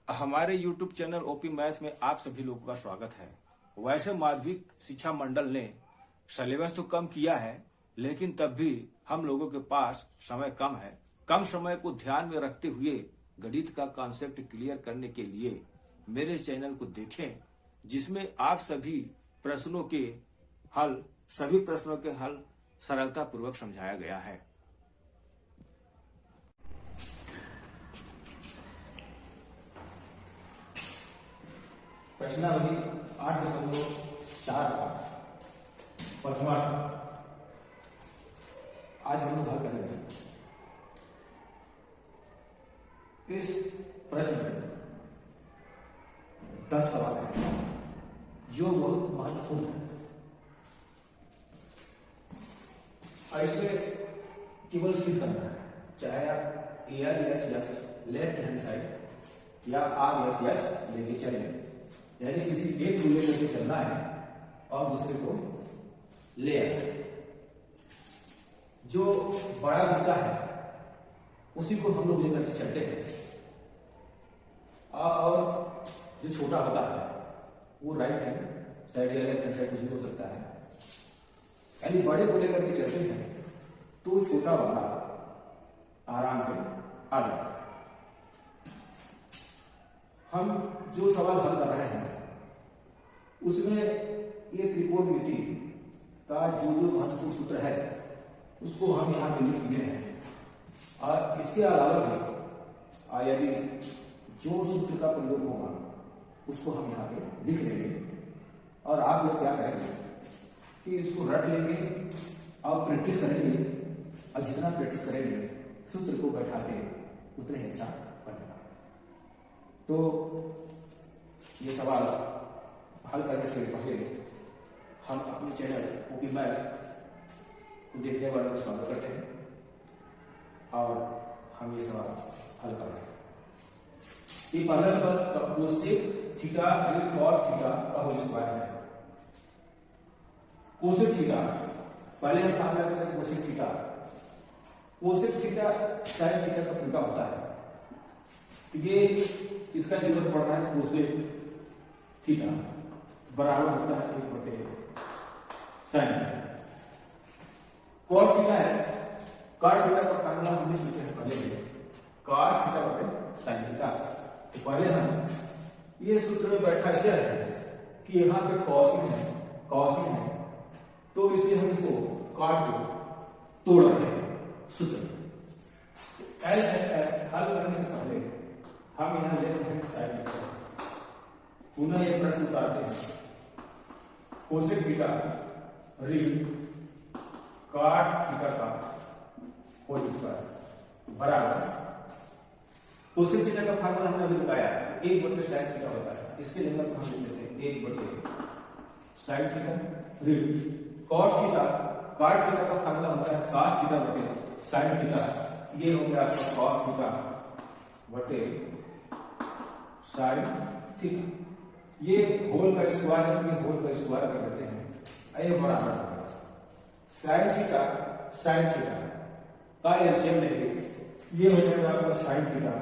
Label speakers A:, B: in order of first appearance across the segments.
A: हमारे YouTube channel OP math में आप सभी लोगों का स्वागत है। वैसे माध्यमिक शिक्षा मंडल ने सिलेबस तो कम किया है, लेकिन तब भी हम लोगों के पास समय कम है। कम समय को ध्यान में रखते हुए गणित का कॉन्सेप्ट क्लियर करने के लिए मेरे चैनल को देखें, जिसमें आप सभी प्रश्नों के हल सरलता पूर्वक समझाया गया है। प्रश्नावली 8.4 का प्रथमा आज हम लोग हल करेंगे। इस प्रश्न में 10 सवाल है जो बहुत महत्वपूर्ण है और इसमें केवल सिद्ध करना है, चाहे आप ARS लेफ्ट हैंड साइड या RFS लेके चले, यानी किसी एक को लेकर के चलना है और दूसरे को ले आए। जो बड़ा दिखता है उसी को हम लोग लेकर के चलते हैं और जो छोटा होता है वो राइट हैंड साइड या लेफ्ट हैंड साइड कुछ भी हो सकता है। यानी बड़े को लेकर के चलते हैं तो छोटा वाला आराम से आ जाता है। हम जो सवाल हल कर रहे हैं उसमें ये त्रिकोणमिति का जो महत्वपूर्ण सूत्र है उसको हम यहाँ पे लिख दिए हैं और इसके अलावा भी यदि जो सूत्र का प्रयोग होगा उसको हम यहाँ पे लिख लेंगे और आप लोग क्या करेंगे कि इसको रट लेंगे और प्रैक्टिस करेंगे और जितना प्रैक्टिस करेंगे सूत्र को बैठाते उतने अच्छा बनेगा। तो ये सवाल हल करने से पहले हम अपने चैनल ओपी मैथ को देखने वालों का स्वागत करते हैं और हम ये सवाल हल कर रहे हैं। ये पहला सवाल कोसेक थीटा कॉट थीटा का होल स्क्वायर है। कोसेक थीटा पहले हम काम करते हैं। कोसेक थीटा साइन थीटा का उल्टा होता है। ये इसका जरूरत पड़ रहा है। कोसेक थीटा बराबर होता है 1/sin। कॉट थीटा है। कॉट थीटा का फॉर्मूला हमने सीखे हैं पहले ही, कॉट थीटा बटे sin थीटा। तो पहले हम ये सूत्र में बैठा दिया है कि यहाँ पे कॉस है, तो इसलिए हम इसको काट के तोड़ रहे हैं सूत्र। एस हल करने से पहले हम यहाँ लेफ्ट हैंड साइड लिखते हैं। पुनः एक प्रश्न उतारते हैं। कोसेक थीटा ऋण काट थीटा का होल स्क्वायर बराबर कोसेक थीटा का फार्मूला हमने अभी बताया 1/sin थीटा होता है। इसके जगह पर हम लिख लेते हैं 1/sin थीटा ऋण कॉट थीटा का फार्मूला होता है cos थीटा बटे sin थीटा। ये हो गया आपका cos थीटा बटे sin थीटा। ये होल का स्क्वायर है, ये होल का स्क्वायर कर देते हैं। ये बराबर होगा sin थीटा का एलसीएम लेंगे, ये हो जाएगा आपका sin थीटा।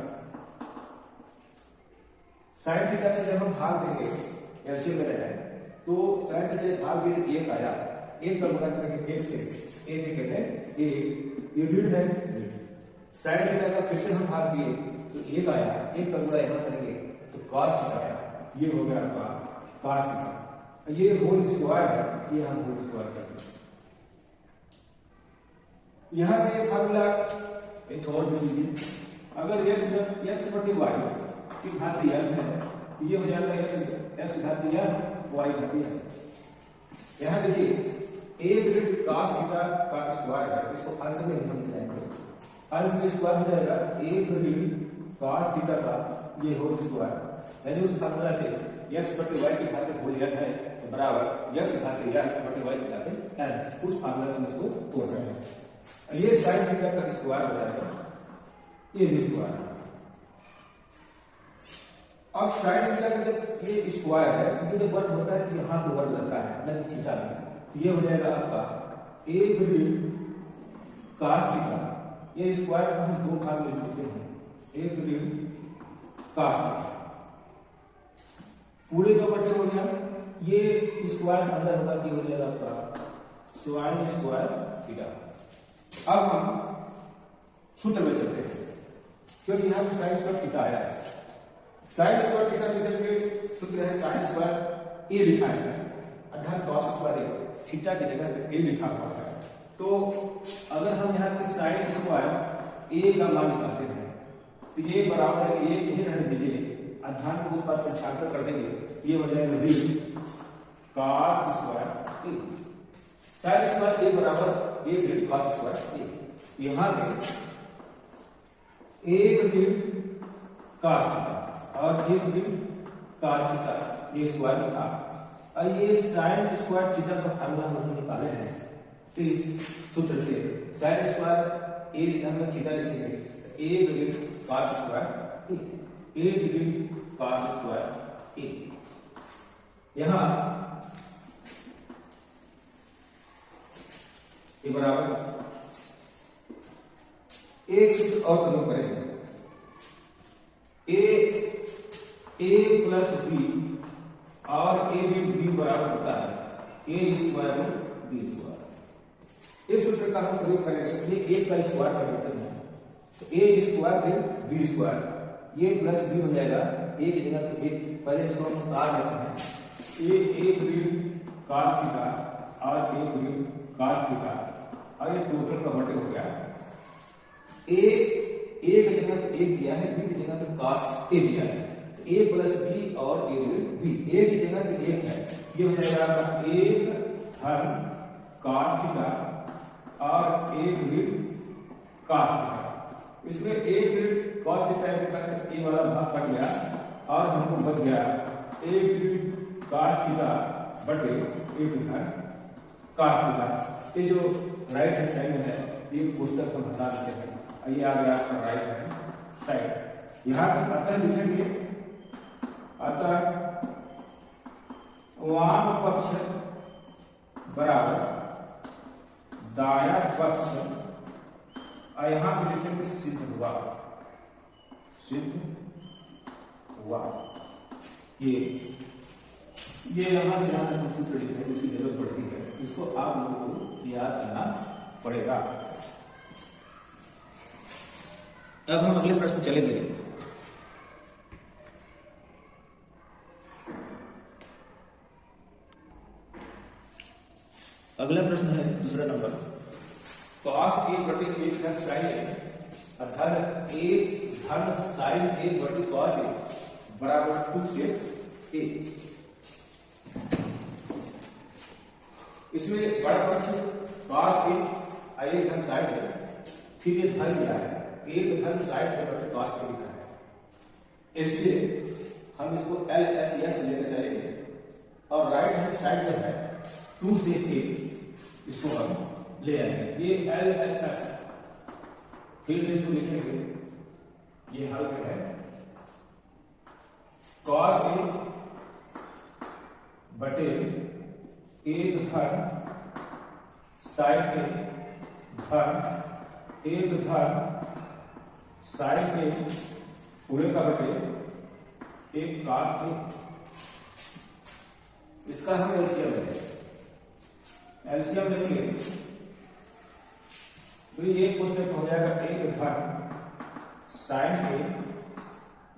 A: sin थीटा से जब हम भाग देंगे एलसीएम में जाए तो sin थीटा भाग देंगे 1 आया, 1 का गुणा करेंगे 1 से, 1 कहते हैं 1, ये ऋण है। sin थीटा का फिर से हम भाग दिए तो 1 आया, 1 का गुणा यहाँ करेंगे तो cos थीटा आया। ये हो गया आपका cos थीटा। ये होल स्क्वायर है, ये हम होल स्क्वायर कर देंगे। यहाँ पे फार्मूला एक और दे दीजिए। अगर x बटे y की घात n है तो ये हो जाएगा x घात n y घात n। यहाँ देखिए एक ऋण cos थीटा का स्क्वायर है, इसको अंश में हम मिलाएंगे। अंश में स्क्वायर हो जाएगा एक ऋण cos थीटा का ये होल स्क्वायर, यानी उस फार्मूला से x बटे y की घात होल n है तो बराबर x घात n बटे y की घात n। उस फार्मूला से इसको तोड़ रहे हैं। ये sin थीटा का स्क्वायर हो जाएगा, ये भी स्क्वायर। अब sin थीटा का जब ये स्क्वायर है तो ये जब वर्ग होता है तो यहाँ पे वर्ग लगता है न कि थीटा में। तो ये हो जाएगा आपका एक ऋण cos थीटा, ये स्क्वायर को हम दो भाग में लिखते हैं, एक ऋण cos थीटा पूरे का बटे हो गया, ये स्क्वायर अंदर होगा कि हो जाएगा आपका साइन स्क्वायर थीटा। अब हम सूत्र में चलते हैं, क्योंकि यहाँ पे साइन स्क्वायर थीटा आया है। साइन स्क्वायर थीटा निकल के सूत्र है साइन स्क्वायर ए लिखा है, अर्थात कॉस स्क्वायर ए, थीटा की जगह ए लिखा हुआ है। तो अगर हम यहाँ पे साइन स्क्वायर ए का मान निकालते हैं तो ये बराबर है, ये यही रहने दीजिए, अध्यान को उस पर पक्षांतर कर देंगे, ये हो जाएगा बी कॉस स्क्वायर ए। साइन स्क्वायर ए बराबर ए ग्रेड कॉस स्क्वायर ए। यहाँ पे एक ग्रेड कॉस थीटा और एक ग्रेड कॉस थीटा, ये स्क्वायर लिखा, और ये साइन स्क्वायर थीटा का फार्मूला हम निकाले हैं। तो इस सूत्र से साइन स्क्वायर ए हम थीटा लिखेंगे, a grade cos square a, a grade cos square a. यहां ये बराबर एक सूत्र और प्रयोग करेंगे, ए प्लस बी और ए बी बराबर होता है ए स्क्वायर बी स्क्वायर। इस सूत्र का हम प्रयोग करेंगे, ये ए का स्क्वायर कर देते हैं, तो ए स्क्वायर बी स्क्वायर, ये प्लस बी हो जाएगा, ए की जगह पे एक, पहले इसको हम काट लेते हैं, ए ग्रीन कॉस थीटा और ए ग्रीन कॉस थीटा, और ये टोटल का बटे हो गया। ए की जगह पे एक दिया है, बी की जगह पे कॉस ए दिया है, तो ए प्लस बी और ए ग्रेड बी, ए की जगह पे एक है, ये हो जाएगा आपका एक धन कॉस थीटा और ए ग्रेड कॉस थीटा। इसमें ए ग्रेड कॉस थीटा ए वाला भाग कट गया और हमको बच गया ए ग्रेड कॉस थीटा बटे ए धन कॉस थीटा। ये जो राइट हैंड साइड में है, ये पुस्तक को बता देते हैं, ये आ गया आपका राइट हैंड साइड। यहाँ पे अतः लिखेंगे, अतः वाम पक्ष बराबर दाया पक्ष, और यहाँ पे लिखेंगे सिद्ध हुआ, सिद्ध हुआ। ये यहाँ से यहाँ तक सूत्र लिखे हैं, इसकी जरूरत पड़ती है, इसको आप लोगों को याद करना पड़ेगा। अब हम अगले प्रश्न चलेंगे। अगला प्रश्न है दूसरा नंबर, कॉस ए बटे एक धन साइन ए, अर्थात एक धन साइन ए बटे कॉस ए बराबर 2 से ए। इसमें बड़ा पक्ष कॉस ए एक धन साइन ए, फिर ये धन दिया है, एक धन साइन ए बटे कॉस ए लिखा है, इसलिए हम इसको LHS लेकर जाएंगे, और राइट हैंड साइड में है 2 से ए, इसको हम ले आएंगे, ये LHS, फिर से इसको लिखेंगे, ये हल है कॉस ए बटे एक धन साइन ए धन एक धन साइन ए पूरे का बटे एक कॉस ए। इसका हम एलसीएम लेंगे, एलसीएम लेंगे तो ये क्वेश्चन हो जाएगा एक धन साइन ए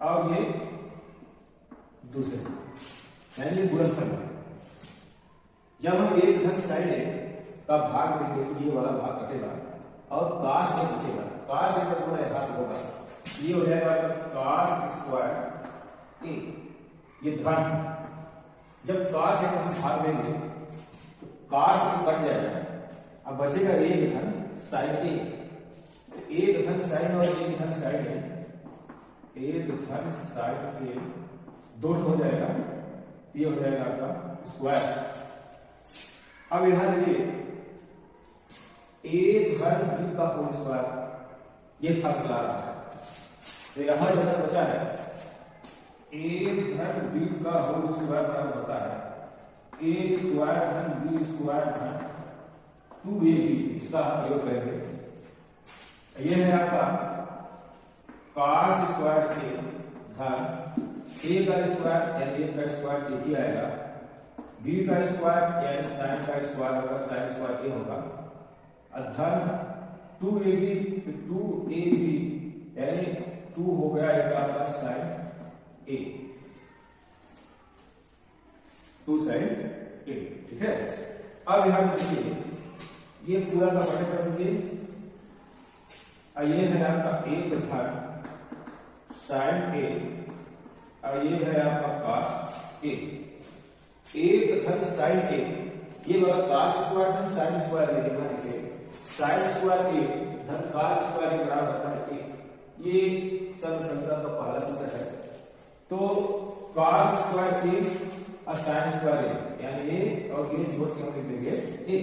A: और ये दूसरे, यानी गुणनफल। जब हम एक धन साइन ए का भाग देंगे तो ये वाला भाग कटेगा और कॉस ए बचेगा, कॉस ए का पूरा हाथ होगा, ये हो जाएगा कॉस स्क्वायर ए, ये धन। जब कॉस ए का हम भाग देंगे तो कॉस ए कट जाएगा, अब बचेगा एक धन साइन ए, तो एक धन साइन और एक धन साइन ए, एक धन साइन ए दो हो जाएगा, ये हो जाएगा आपका स्क्वायर। अब यहां देखिए ए धन बी का होल स्क्वायर, ये फार्मूला आ रहा है, तो यहां जो बचा है ए धन बी का होल स्क्वायर बराबर होता है ए स्क्वायर धन बी स्क्वायर धन 2ab, इसका हम प्रयोग करेंगे। ये है आपका कॉस स्क्वायर ए धन ए का स्क्वायर यानी ए का स्क्वायर एक ही आएगा, बी का स्क्वायर यानी साइन का स्क्वायर होगा, साइन स्क्वायर ए होगा, धन 2ab 2ab यानी 2 हो गया एक आपका साइन ए, 2 साइन ए। ठीक है, अब यहां देखिए ये पूरा का बटे कर दीजिए, ये है आपका एक धन साइन ए और ये है आपका कॉस ए, एक धन साइन ए, ये वाला कॉस स्क्वायर धन साइन स्क्वायर ए, साइन स्क्वायर ए धन कॉस स्क्वायर ए बराबर है ए, ये सरल संख्या का पहला सूत्र है। तो कॉस स्क्वायर ए और साइन स्क्वायर ए यानी ए और ए जोड़ के हम लिख देंगे ए।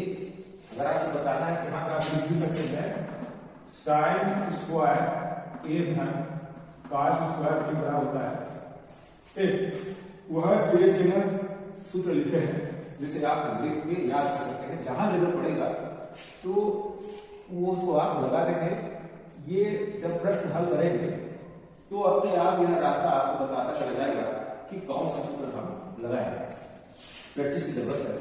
A: अगर आपको बताना है कि हाँ आप लिख सकते हैं साइन स्क्वायर ए धन कॉस स्क्वायर बी बराबर होता है ए, वह ए जगह सूत्र लिखे हैं जिसे आप लिख के याद कर सकते हैं, जहां जरूरत पड़ेगा तो वो उसको आप लगा देंगे। ये जब प्रश्न हल करेंगे तो अपने आप यह रास्ता आपको बताता चला जाएगा कि कौन सा सूत्र हम लगाएंगे, प्रैक्टिस की जरूरत है।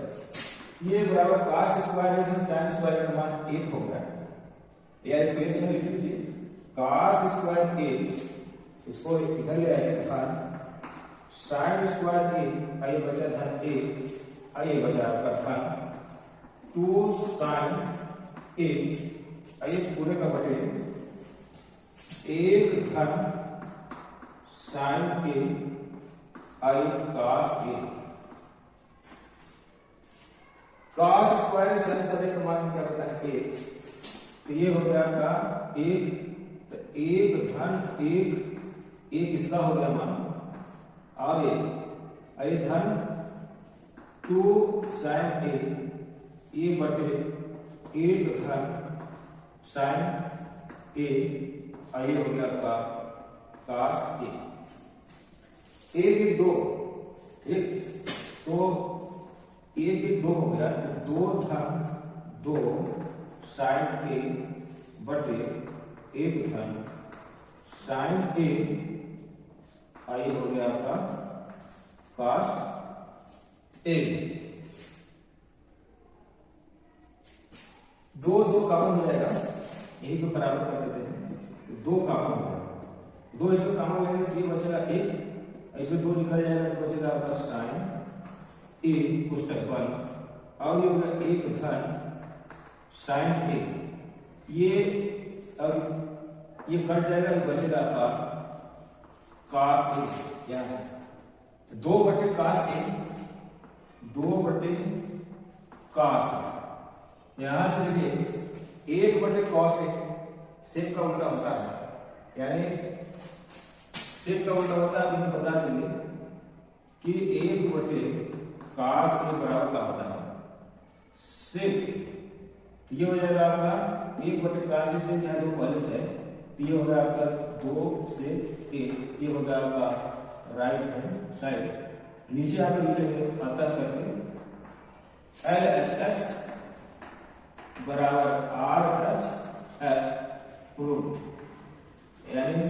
A: ये बराबर कॉस स्क्वायर है साइन स्क्वायर का मान 1 हो गया, या इसको एक लिख लीजिए कॉस स्क्वायर ए, इसको इधर ले आइए धन साइन स्क्वायर ए, आइए बचा धन ए, आइए बचा आपका धन 2 साइन ए, आइए पूरे का बटे एक धन sign A I cos A, cos square sine square का मान क्या होता है 1, तो ये हो गया आपका 1, तो एक धन एक इसका हो गया मान, और ये धन 2 साइन ए बटे एक धन साइन ए, ये हो गया आपका कॉस ए, एक 2 एक, तो एक 2 हो गया, तो 2 धन 2 साइन ए बटे एक धन साइन ए, ये हो गया आपका कॉस ए। 2 कॉमन हो जाएगा, यही को बराबर कर देते हैं, 2 कॉमन हो गया, 2 इसको कॉमन लेंगे तो ये बचेगा 1, इसमें 2 निकल जाएगा तो बचेगा आपका साइन ए पुस्तक बल, और ये होगा एक धन साइन ए, ये अब ये कट जाएगा तो बचेगा आपका कॉस ए, यहाँ 2 बटे कॉस ए, 2 बटे कॉस, यहां से देखिए 1 बटे कॉस ए, सेक का उल्टा होता है, यानी सेक का उल्टा होता है, अभी हम बता देंगे कि 1 बटे कॉस ए बराबर का होता है सेक, तो ये हो जाएगा आपका 1 बटे कॉस ए से, यहाँ 2 पहले से है, तो ये होगा आपका 2 से 1, ये होगा आपका राइट हैंड साइड। नीचे आप लिखेंगे अतः करके LHS बराबर RHS प्रूव, यानी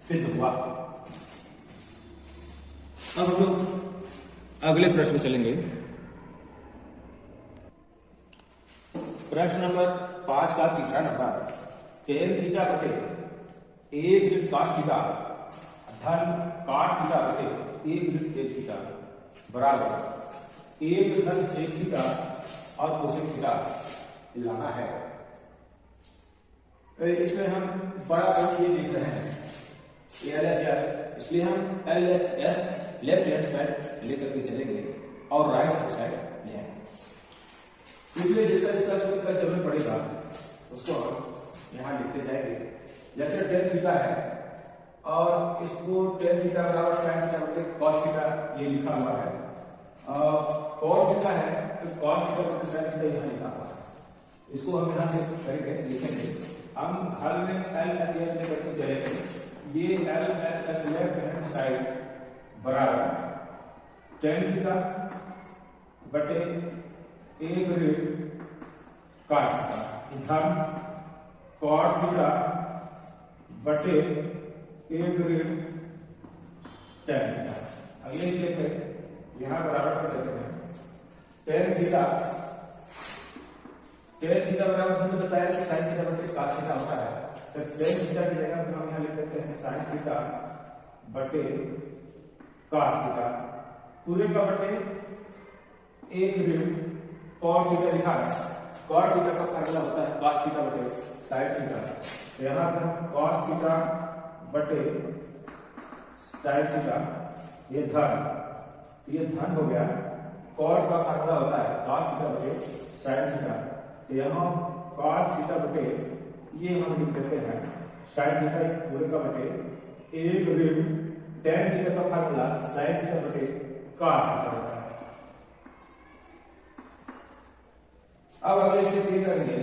A: सिद्ध हुआ। अब हम लोग अगले प्रश्न में चलेंगे। प्रश्न नंबर 5 का तीसरा नंबर, tan थीटा बटे 1 ऋण cos थीटा धन cot थीटा बटे 1 ऋण tan थीटा बराबर 1 धन sec थीटा और cosec थीटा लाना है। तो इसमें हम बड़ा पक्ष ये देख रहे हैं LHS, इसलिए हम LHS लेफ्ट हैंड साइड लेकर के चलेंगे और राइट हैंड साइड ले आएंगे। इसलिए जिसका सूत्र का जरूरत पड़ेगा उसको हम यहाँ लिखते जाएंगे। जैसे tan थीटा है और इसको tan थीटा बराबर sin थीटा बटे cos थीटा ये लिखा हुआ है, cos थीटा है तो cos थीटा बटे sin थीटा यहाँ लिखा हुआ है। इसको हम यहाँ से करेंगे, लिखेंगे, हम हल में LHS लेकर के चलेंगे। ये LHS लेफ्ट हैंड साइड बराबर tan थीटा बटे 1 ऋण cos थीटा धन cot थीटा बटे 1 ऋण tan थीटा। अब ये देखिए यहाँ बराबर कर देते हैं tan थीटा बराबर हमने बताया कि sin थीटा बटे cos थीटा होता है, तो tan थीटा की जगह पे हम यहाँ लिख देते हैं sin थीटा बटे cos थीटा पूरे का बटे एक ऋण cos थीटा लिखा है। cos थीटा का फार्मूला होता है cos थीटा बटे sin थीटा, तो यहाँ पे हम cos थीटा बटे sin थीटा ये धन, तो ये धन हो गया। cos का फार्मूला होता है cos थीटा बटे sin थीटा, तो यहाँ cos थीटा बटे ये हम लिख देते हैं sin थीटा पूरे का बटे एक ऋण tan थीटा का फार्मूला sin थीटा बटे cos थीटा होता है। अब अगले स्टेप ये करेंगे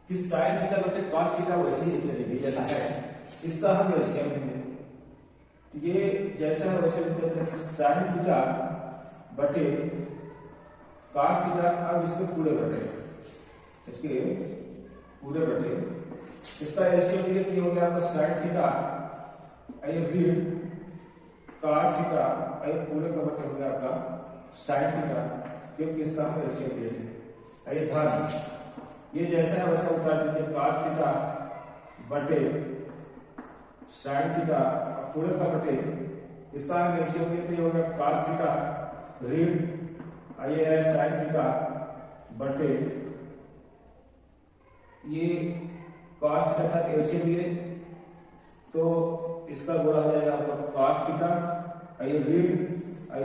A: कि sin थीटा बटे cos थीटा वैसे ही चलेगी जैसा है, इसका हम एलसीएम लेंगे। ये जैसा है वैसे लिख देते हैं sin थीटा बटे cos थीटा। अब इसके पूरे बटे इसका एलसीएम ये हो गया आपका sin थीटा ये ऋण cos थीटा ये पूरे का बटे हो गया आपका sin थीटा, क्योंकि इसका हम एलसीएम लेते हैं। ये धन ये जैसा है वैसा उतार दीजिए cos थीटा बटे sin थीटा पूरे का बटे इसका हम एलसीएम लेते हो गया cos थीटा ऋण ये है sin थीटा बटे ये cos थीटा था एलसीएम लिए, तो इसका गुणा हो जाएगा आपका cos थीटा ये ऋण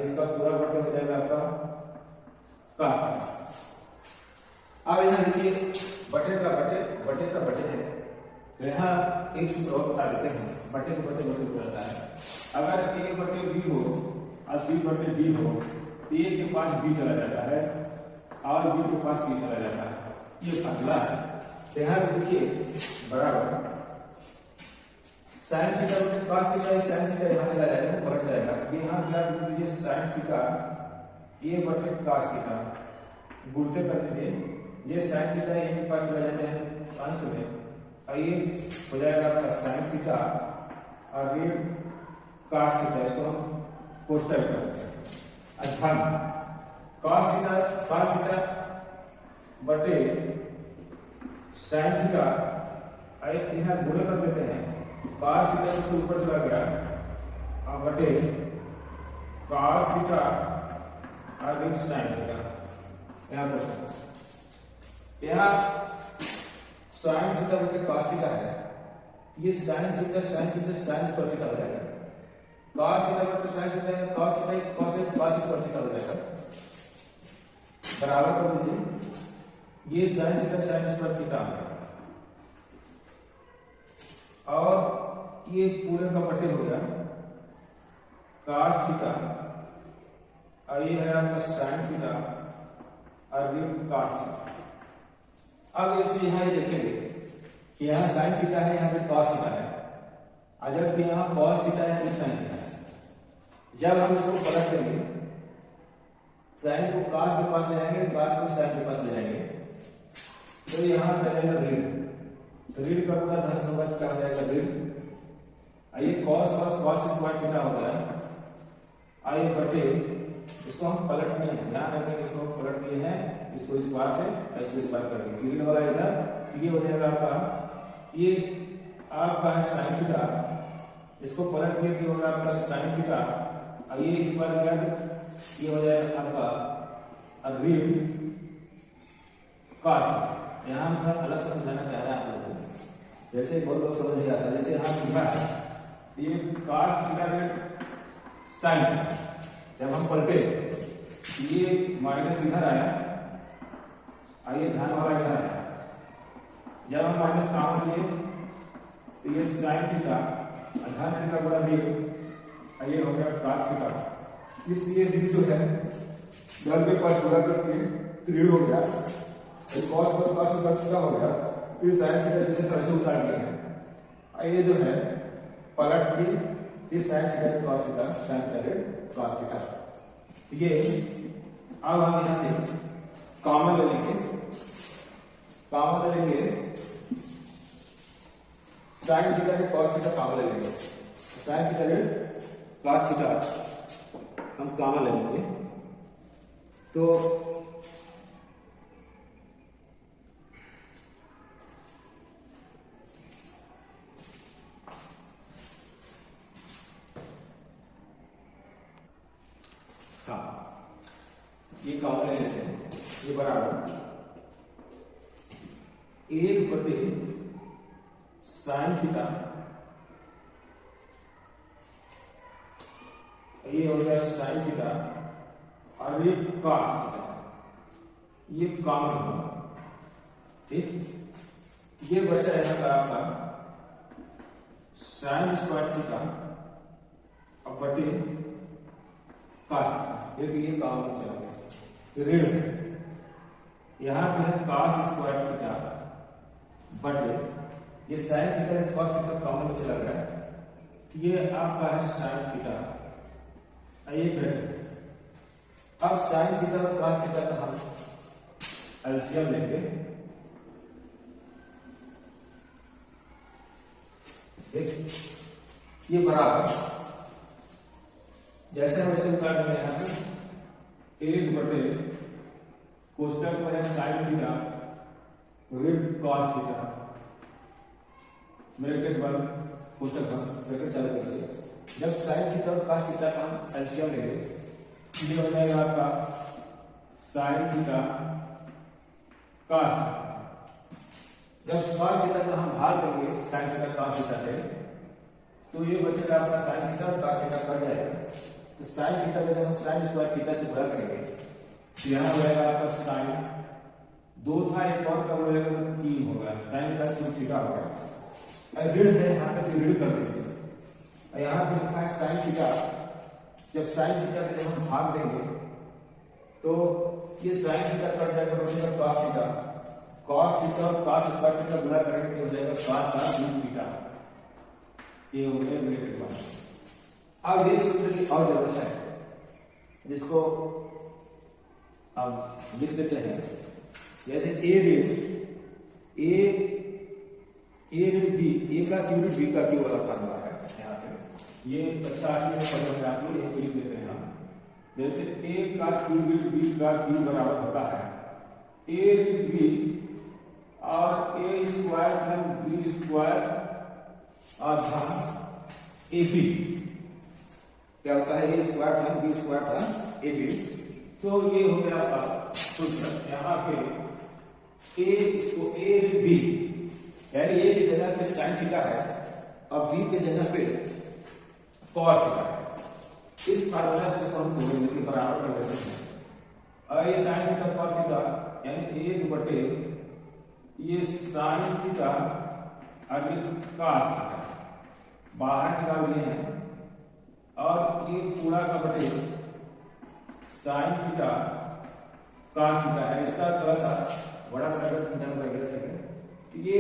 A: इसका पूरा बटे हो जाएगा आपका cos थीटा। अब यहाँ देखिए बटे का बटे है, तो यहाँ एक सूत्र और बता देते हैं बटे के बटे रहता है। अगर a बटे b हो और c बटे d हो, a के पास b चला जाता है और b के पास c चला जाता है, ये फार्मूला है। तो यहाँ पे देखिए बराबर sin थीटा बटे cos थीटा, sin थीटा यहाँ चला जाएगा पलट जाएगा, यहाँ क्या लिख दीजिए sin थीटा a बटे cos थीटा गुणते कर दीजिए, ये sin थीटा a के पास चला जाते हैं अंश में, और ये हो जाएगा आपका sin थीटा और ये cos थीटा, इसको हम कोष्टक करते हैं। धन cos थीटा बटे sin थीटा यहाँ गुणे कर देते हैं, cos थीटा से ऊपर चला गया और बटे cos थीटा और sin थीटा। यहाँ sin थीटा बटे cos थीटा है, ये sin theta sin square theta हो जाएगा। cos थीटा बटे sin थीटा है, cos theta cos square theta हो जाएगा, बराबर कर दीजिए ये sin theta sin square theta और ये पूरे का बटे हो गया cos थीटा और ये है आपका sin थीटा और ये cos थीटा। अब एक चीज यहाँ ये देखेंगे कि यहाँ sin थीटा है, यहाँ पे cos थीटा है, अगर कि यहाँ cos थीटा है यहाँ sin थीटा है। जब हम इसको पलट देंगे sin को cos के पास ले जाएंगे, cos को sin के पास ले जाएंगे, तो यहाँ पे रहेगा ऋण, तो ऋण का पूरा धन संबंध क्या हो जाएगा ऋण, आइए cos स्क्वायर थीटा हो गया, आइए बटे इसको हम पलट किए हैं, ध्यान रखें इसको हम पलट किए हैं, इसको इस बार से इसको इस बार कर देंगे, ऋण वाला इधर ये हो जाएगा आपका ये आपका है sin थीटा, इसको पलट किए कि होगा आपका sin थीटा और ये इस बार क्या ये हो जाएगा आपका ऋण cos। यहाँ हम थोड़ा अलग से समझाना चाह रहे हैं आप लोगों को, जैसे बहुत लोग समझ नहीं आता, जैसे यहाँ लिखा है ये cos थीटा ऋण sin थीटा, जब हम पलटे ये माइनस इधर आया और ये धन वाला इधर आया, जब हम माइनस काम किए तो ये sin थीटा धन ऋण का बड़ा ऋण ये हो गया cos थीटा, इसलिए ऋण जो है धन के पास गुणा करके ऋण हो गया, cos थीटा हो गया, फिर sin थीटा जैसे तरह से उतार दिया है, ये जो है पलट के इस sin theta cos theta sin theta cos theta. ये अब हम यहाँ से कॉमन ले लेंगे sin थीटा से cos थीटा कॉमन ले लेंगे, sin थीटा cos थीटा हम कॉमन ले लेंगे, तो हाँ ये कॉमन ले लेते हैं, ये बराबर 1/sin थीटा, ये हो गया sin थीटा और ये cos थीटा, ये कॉमन होगा, ठीक। ये बचा यहाँ का आपका sin स्क्वायर थीटा और बटे cos थीटा, एक ये कॉमन चला गया, ऋण यहाँ पे है cos स्क्वायर थीटा बटे ये sin थीटा और cos थीटा कॉमन में चला गया, ये आपका है sin थीटा। आइए फिर अब sin थीटा और cos थीटा का हम एलसीएम लेंगे, ये बराबर जैसे हम इसे उतार देंगे यहाँ पे 1/, कोष्टक में है sin थीटा ऋण cos थीटा, ब्रैकेट बंद कोष्टक बंद, ब्रैकेट चालू कर दिया। जब sin थीटा और cos थीटा का हम एलसीएम लेंगे, ये हो जाएगा आपका sin थीटा cos थीटा। जब cos थीटा का हम भाग देंगे sin थीटा cos थीटा से, तो ये बचेगा आपका sin थीटा और cos थीटा कट जाएगा, तो sin थीटा का जब हम sin स्क्वायर थीटा से गुणा करेंगे तो यहाँ हो जाएगा आपका sin, 2 था एक और कम हो जाएगा तो 3 होगा, sin का 2 थीटा होगा। ऋण है यहाँ पे ऋण कर देंगे, यहाँ पे लिखा है sin थीटा, जब sin थीटा के जब हम भाग देंगे तो ये sin थीटा कट जाएगा, बचेगा cos थीटा, cos थीटा और cos स्क्वायर थीटा गुणा करेंगे तो हो जाएगा cos का 2 थीटा, ये हो गया ब्रैकेट बंद। अब ये सूत्र की और जरूरत है जिसको अब लिख देते हैं, जैसे a ऋण बी, a का क्यू ऋण बी का क्यू वाला फॉर्मूला है यहाँ पे, ये अच्छा आदमी में पढ़ आप लोग लिख देते हैं हम, जैसे a का क्यू ऋण बी का क्यू बराबर होता है a ऋण बी और a स्क्वायर धन बी स्क्वायर और धन ए बी, क्या होता है a स्क्वायर धन बी स्क्वायर धन ए बी। तो ये हो गया आपका सूत्र, यहाँ पे a इसको a बी यानी a की जगह पे sin थीटा है और b की जगह पे cos थीटा है, इस फार्मूला से इसको हम दोनों के बराबर कर देते हैं, और ये sin थीटा cos थीटा यानी 1/, ये sin थीटा और ये cos थीटा बाहर निकाल लिए हैं, और ये पूरा का बटे sin थीटा cos थीटा है, इसका थोड़ा सा बड़ा ब्रैकेट वगैरह, ठीक है। तो ये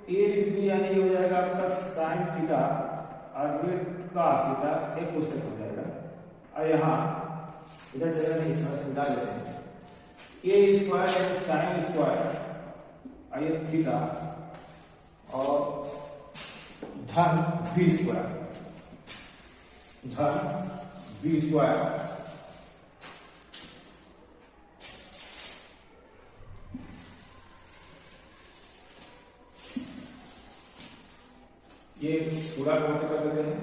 A: a डिग्री यानी ये हो जाएगा आपका sin थीटा और ये cos थीटा एक कोष्टक हो जाएगा, और यहाँ इधर जगह नहीं इसमें डाल लेते हैं, a स्क्वायर यानी sin स्क्वायर और ये थीटा और धन b स्क्वायर, धन b स्क्वायर ये पूरा नोट कर लेते हैं,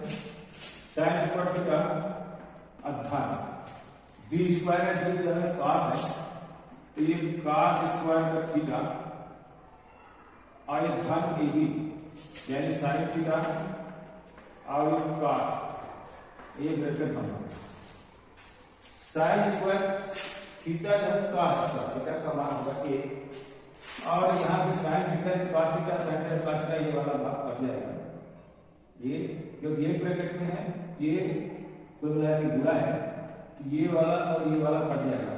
A: sin स्क्वायर थीटा धन b स्क्वायर है जो है cos है, तो ये cos स्क्वायर का थीटा और ये धन ए बी यानी sin थीटा और ये cos, ये ब्रैकेट बंद, sin स्क्वायर थीटा धन cos थीटा का मान होगा 1, और यहाँ पे sin theta cos theta sin theta cos theta ये वाला भाग कट जाएगा, ये क्योंकि ये ब्रैकेट में है, ये कोई बुला है, ये वाला और ये वाला कट जाएगा,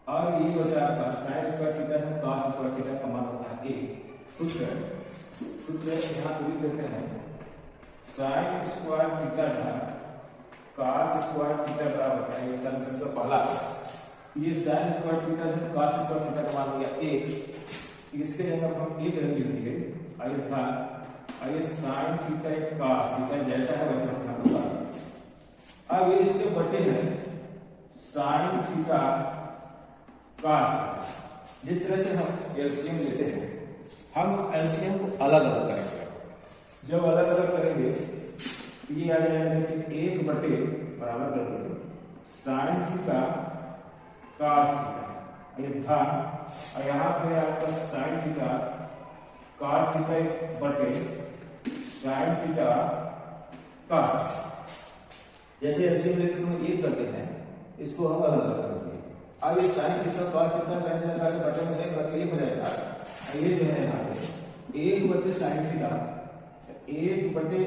A: और ये हो जाएगा आपका sin स्क्वायर थीटा धन cos स्क्वायर थीटा का मान होता है 1। सूत्र यहाँ पे लिख देते हैं, sin स्क्वायर थीटा धन cos स्क्वायर थीटा बराबर है, ये समीकरण का पहला, ये sin स्क्वायर थीटा धन cos स्क्वायर थीटा का मान हो गया 1, इसके जगह हम 1 रख लेंगे, और ये sin थीटा cos थीटा जैसा है वैसा रखना होगा, अब ये इसके बटे हैं साइन थीटा कॉस। जिस तरह से हम एलसीएम लेते हैं, हम एलसीएम को अलग अलग करेंगे। जब अलग अलग करेंगे तो ये आ जाएगा कि 1 बटे बराबर करके साइन थीटा कॉस थीटा, ये था, और यहाँ पे आपका साइन थीटा कॉस थीटा बटे साइन थीटा कॉस। जैसे एलसीएम लेके हम 1 करते हैं, इसको हम अलग अलग करते हैं। अब ये sine theta cos theta sine theta के बटे में 1 करके 1 हो जाएगा। ये जो है यहाँ पे 1 बटे साइन थीटा, 1 बटे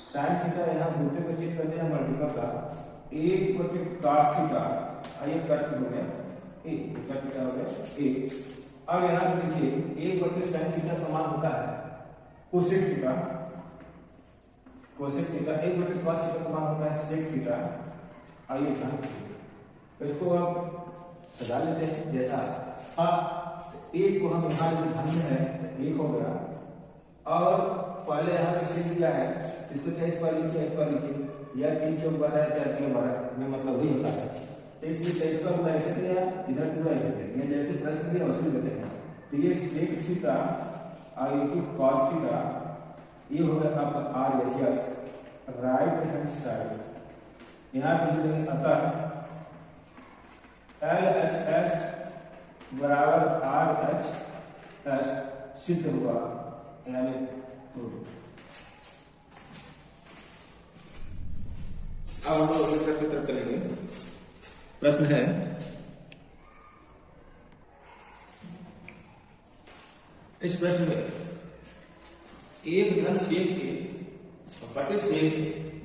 A: साइन थीटा, यहाँ बूटे को चेक करते हैं मल्टीपल का, 1 बटे कॉस थीटा, ये कट हो गया ए, कट क्या हो गया ए। अब यहाँ से देखिए 1 बटे साइन थीटा समान होता है कोसेक थीटा, कोसेक थीटा, 1 बटे कॉस थीटा समान होता है सेक थीटा। आइए ध्यान तो इसको अब सजा लेते हैं जैसा। अब 1 को हम यहाँ जो ध्यान में है 1 हो गया, और पहले यहाँ पे सेक दिया है, इसको चाहे इस पर लिखिए, इस पर लिखिए, या 3 चौक 12 4 3 12 में मतलब वही होता है। तो इसलिए तेईस का गुणा ऐसे दिया, इधर से गुणा ऐसे दिया, जैसे प्रश्न दिया वैसे देते हैं। तो ये सेक थीटा और ये कॉस थीटा, ये हो गया आपका R H S, right hand side. यहाँ पे लिख देंगे अतः एल एच एस बराबर आर एच एस सिद्ध हुआ, यानी अब हम लोग उत्तर की तरफ चलेंगे। प्रश्न है इस प्रश्न में 1 धन सेक के बटे सेक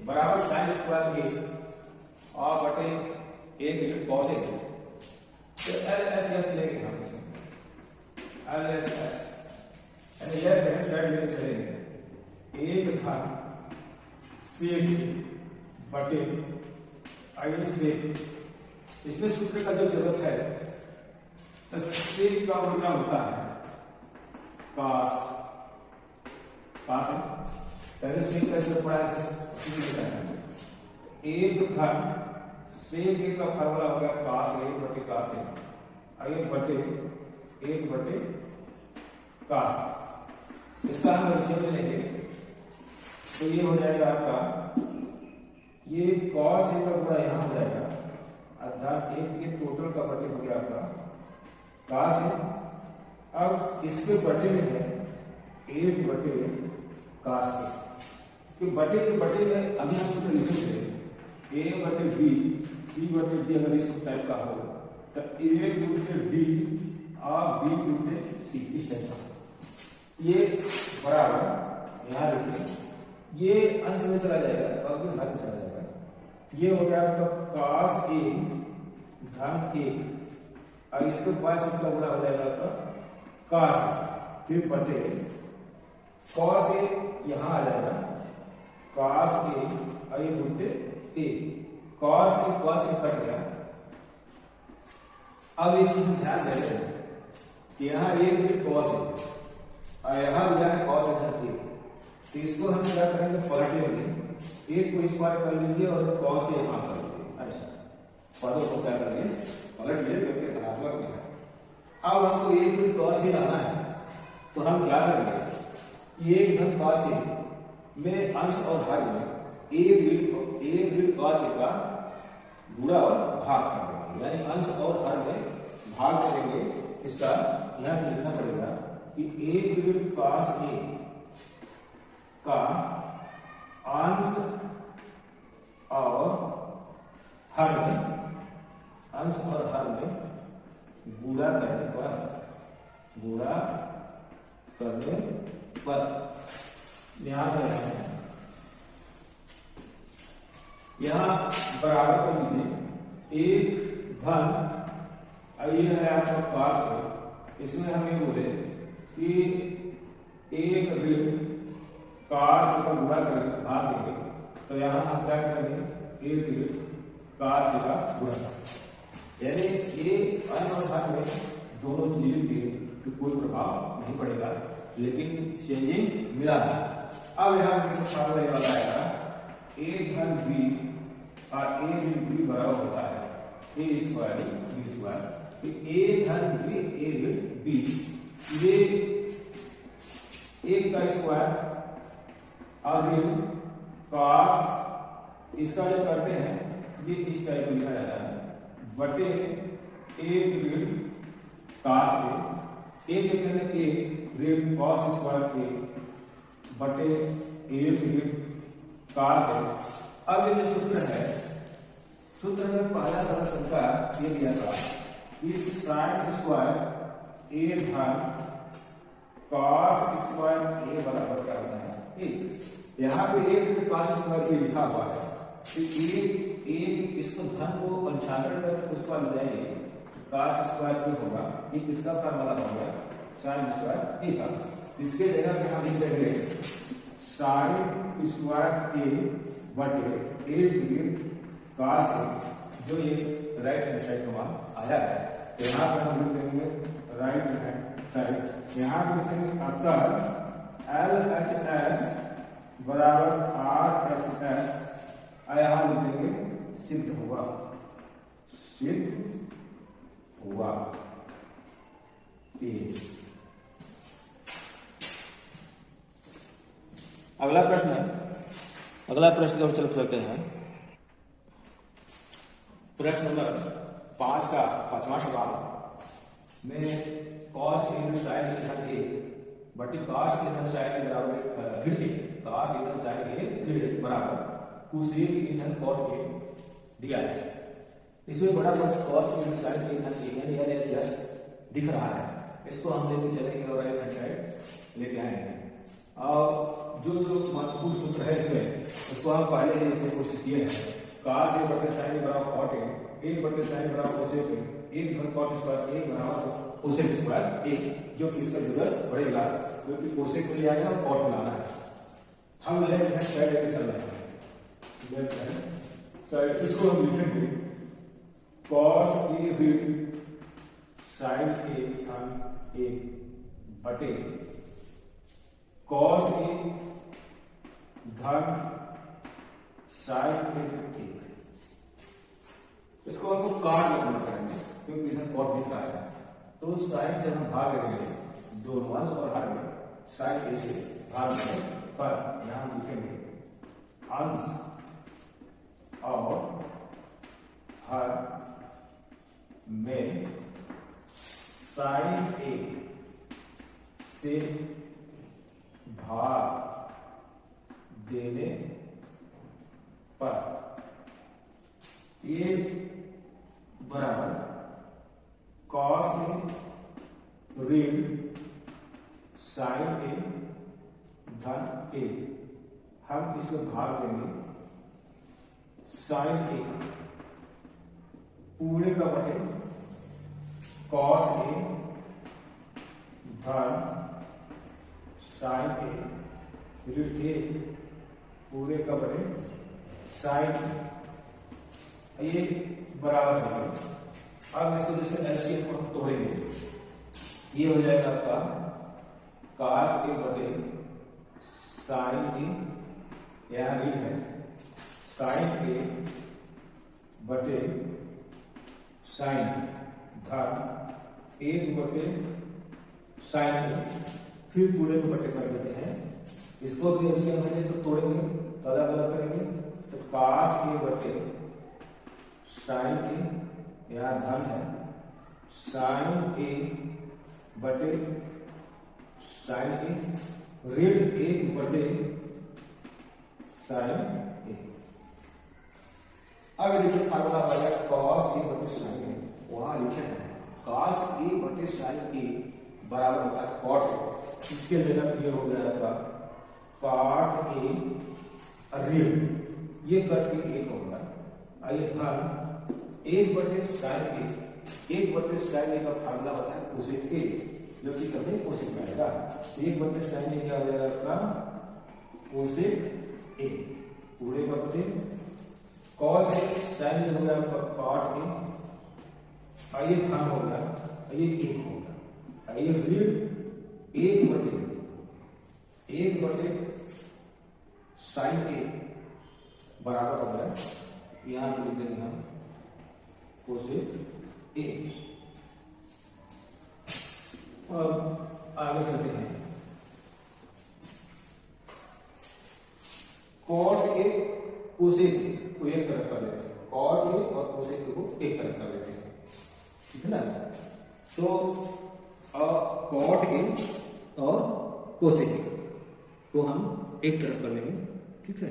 A: बराबर साइन स्क्वायर के और बटे 1 यूनिट कॉस ए। तो एल एस एस लेंगे हम इसे, एल एस एस यानी लेफ्ट हैंड साइड लेके चलेंगे। 1 धन सेक बटे आई सेक, इसमें सूत्र का जो जरूरत है, तो सेक का उल्टा होता है कॉस, कॉस पहले सेक का जो पढ़ा है 1 धन सेक का फार्मूला हो गया कॉस 1 बटे कॉस ए, आइए बटे 1 बटे कॉस। इसका हम एलसीएम लेंगे तो ये हो जाएगा आपका, ये कॉस ए का गुणा यहाँ हो जाएगा, अर्थात 1 के टोटल का बटे हो गया आपका कॉस ए। अब इसके बटे में है 1 बटे कॉस ए, बटे के बटे में अभी हम सूत्र लिखे थे ए बटे बी सी बटे डी, अगर इस टाइप का हो तो ए गुणित डी और बी गुणित सी, इस टाइप का। ये बराबर यहाँ लिखिए, ये अंश में चला जाएगा और भी हर में चला जाएगा। ये हो गया आपका कॉस ए धन 1, और इसके पास इसका गुणा हो जाएगा आपका कॉस, फिर बटे कॉस ए यहाँ आ जाएगा कॉस ए, और ये गुणित ए, कॉस ए कट गया। अब इस चीज ध्यान देते हैं कि यहाँ एक भी कॉस है और यहाँ दिया है कॉस इधर ए, तो इसको हम क्या करेंगे पलट लेंगे, 1 को इस पार कर लीजिए और कॉस ए यहाँ कर लीजिए। अच्छा, पदों को क्या करेंगे पलट लिए क्योंकि धनात्मक में है। अब हमको 1 भी कॉस ए लाना है, तो हम क्या करेंगे 1 धन कॉस ए में अंश और हर में 1 ऋण कॉस ए का गुणा और भाग कर देंगे, यानी अंश और हर में भाग करेंगे। इसका यहाँ पे लिखना पड़ेगा कि 1 ऋण कॉस ए का अंश और हर में, अंश और हर में गुणा करने पर ध्यान रखें, यहाँ बराबर कर लीजिए 1 धन, ये है आपका कॉस, इसमें हम ये बोले कि 1 ऋण कॉस का गुणा करेंगे भाग देंगे, तो यहाँ हम क्या करेंगे 1 ऋण कॉस का गुणा, यानी ये अंश और भाग में दोनों चीजें दिए तो कोई प्रभाव नहीं पड़ेगा, लेकिन चेंजिंग मिला है। अब यहाँ देखिए फार्मूला वाला आएगा 1 धन बी और ए ऋण बी बराबर होता है ए स्क्वायर बी स्क्वायर। ए धन बी ए ऋण बी, ये एक का स्क्वायर और ऋण कॉस, इसका जो करते हैं ये इस टाइप में लिखा जाता है बटे एक ऋण कॉस ए, एक कहते एक ऋण कॉस स्क्वायर ए बटे एक ऋण कॉस ए। अब ये जो सूत्र है, सूत्र में पहला सरल संख्या ये दिया था कि साइन स्क्वायर ए धन कॉस स्क्वायर ए बराबर क्या होता है एक। यहाँ पे एक कॉस स्क्वायर ए लिखा हुआ है तो एक इसको धन को पंचांतर करके उस पर ले जाएंगे कॉस स्क्वायर ए होगा, ये किसका फार्मूला हो गया साइन स्क्वायर ए का। इसके जगह पे हम लिख देंगे साइन स्क्वायर ए बटे एक कॉस ए, जो ये राइट हैंड साइड का मान आया है। तो यहाँ पे हम लिख देंगे राइट हैंड साइड, यहाँ पे लिखेंगे अतः एल एच एस बराबर आर एच एस, यहाँ लिखेंगे सिद्ध हुआ, सिद्ध हुआ ए। अगला प्रश्न की ओर चल चलते हैं। प्रश्न नंबर 5 का 5वां सवाल में cos इनटू sin इक्वल ए बटी cos इनटू sin ए बराबर ऋण ए, cos इनटू sin ए ऋण ए बराबर cosec इनटू cot ए दिया है। इसमें बड़ा पक्ष cos into sin a into a यानी यस दिख रहा है, इसको हम लेके चलेंगे और राइट हैंड साइड लेके आएंगे। और जो जो महत्वपूर्ण सूत्र है इसमें उसको हम पहले ही लिखने की कोशिश किए हैं। cos ए बटे sin ए बराबर cot ए, एक बटे sin बराबर cosec ए, एक धन cot स्क्वायर ए बराबर cosec स्क्वायर ए, जो कि इसका जरूरत पड़ेगा क्योंकि cosec में लिया है और cot में लाना है। हम लेफ्ट हैंड साइड लेके चल रहे हैं, लेफ्ट हैंड साइड इसको हम लिखेंगे cos ए ऋण sin ए धन ए बटे cos ए धन sin ए। इसको हमको काट लगना करेंगे क्योंकि इधर कॉट दिख रहा है, तो साइन से हम भाग करेंगे दोनों अंश और हर में साइन ए से भाग में, पर यहां लिखेंगे अंश और हर में साइन ए से भाग देने पर ये बराबर cos ए ऋण sin ए धन ए, हम इसको भाग देंगे sin ए पूरे का बटे cos ए धन sin ए ऋण ए पूरे का बटे sin ये बराबर है। अब इसको जैसे एलसीएम को हम तोड़ेंगे, ये हो जाएगा आपका cos ए बटे sin ए, यहाँ ऋण है sin ए बटे sin धन एक बटे sin ए, फिर पूरे को बटे कर देते हैं। इसको भी एलसीएम है तो तोड़ेंगे तो अलग अलग करेंगे, तो cos ए बटे sin ए, यहाँ धन है sin ए बटे sin ए ऋण एक बटे sin ए। अब देखिए फार्मूला आ गया cos ए बटे sin ए, वहां लिखे हैं cos ए बटे sin ए बराबर होता है cot ए, इसके जगह ये हो गया आपका cot ए ऋण ये कट के एक होगा, आइए धन एक बटे साइन ए, एक बटे साइन ए का फार्मूला होता है कोसेक ए, जो कि कभी कोसेक में आएगा। एक बटे साइन ए क्या हो जाएगा आपका कोसेक ए पूरे का बटे कॉस ए साइन ए हो गया आपका कॉट ए, आइए धन हो गया, आइए एक होगा, आइए ऋण एक बटे साइन ए बराबर हो गया यहाँ पे लिख देंगे हम कोसेक ए। अब आगे चलते हैं, कॉट ए कोसेक ए को एक तरफ कर लेते हैं, कॉट ए और कोसेक ए को एक तरफ कर लेते हैं, ठीक है ना। तो कॉट ए और कोसेक ए को हम एक तरफ कर लेंगे, ठीक है।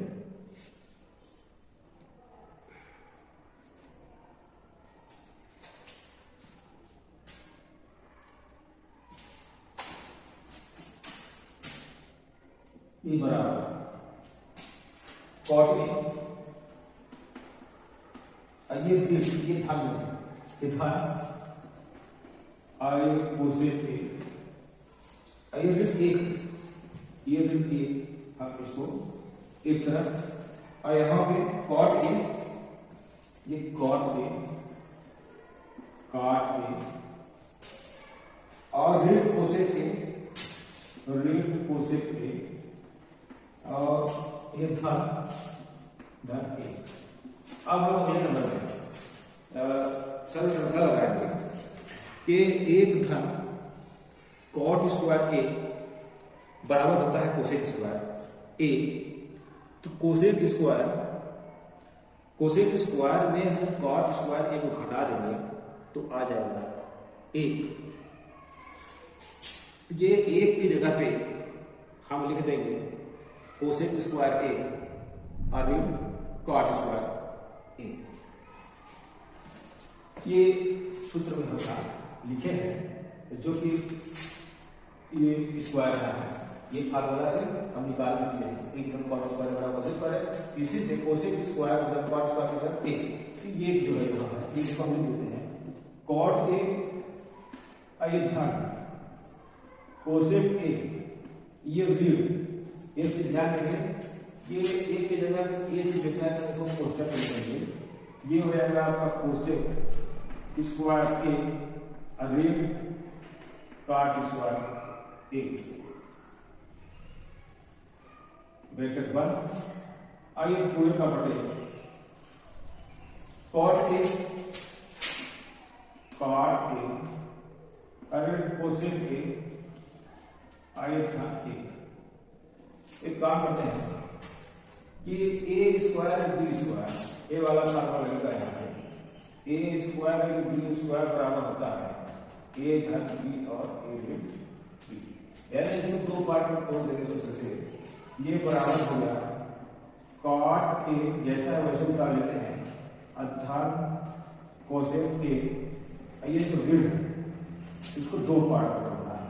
A: ये बराबर कॉट ए, ये धन आई कोसेक ए, ये ऋण एक हम इसको एक तरफ, और यहाँ पे कॉट ए, ये कॉट ए और ऋण कोसेक ए, और ये धन ए। अब हम अगले नंबर में सरल श्रृंखला लगाएंगे कि एक धन कॉट स्क्वायर ए बराबर होता है कोसेक स्क्वायर ए। तो कोसेक स्क्वायर में हम कॉट स्क्वायर ए को घटा देंगे तो आ जाएगा एक। ये एक की जगह पे हम लिख देंगे कोसेक स्क्वायर ए और कॉट स्क्वायर ए। ये सूत्र में होगा लिखे हैं, जो कि ये स्क्वायर है, ये फार्मूला से हम निकाल के एक धन कॉट स्क्वायर बराबर कोसेक स्क्वायर, इसी से कोसेक स्क्वायर बराबर कॉट स्क्वायर बराबर ए। तो ये जो है यहाँ है, इसको हम लिख देते हैं कॉट ए ये धन कोसेक ए ये ऋण। एक चीज ध्यान रखें, ये एक की जगह ए से जितना है उसको कोष्ठक लिख देंगे, ये हो जाएगा आपका कोसेक स्क्वायर ए ऋण कॉट स्क्वायर ए, ब्रैकेट बंद। आइए पूरे का बटे कॉट ए ऋण कोसेक ए आइए धन एक। एक काम करते हैं कि ए स्क्वायर बी स्क्वायर, ए वाला फार्मूला लगेगा यहाँ पे, ए स्क्वायर बी स्क्वायर बराबर होता है ए धन बी और ए ऋण बी। यानी इसको दो पार्ट में तोड़ देंगे सूत्र से, ये बराबर हो गया कॉट ए जैसा वैसे उतार लेते हैं धन कोसेक ए, ये जो ऋण इसको दो पार्ट में तोड़ना है,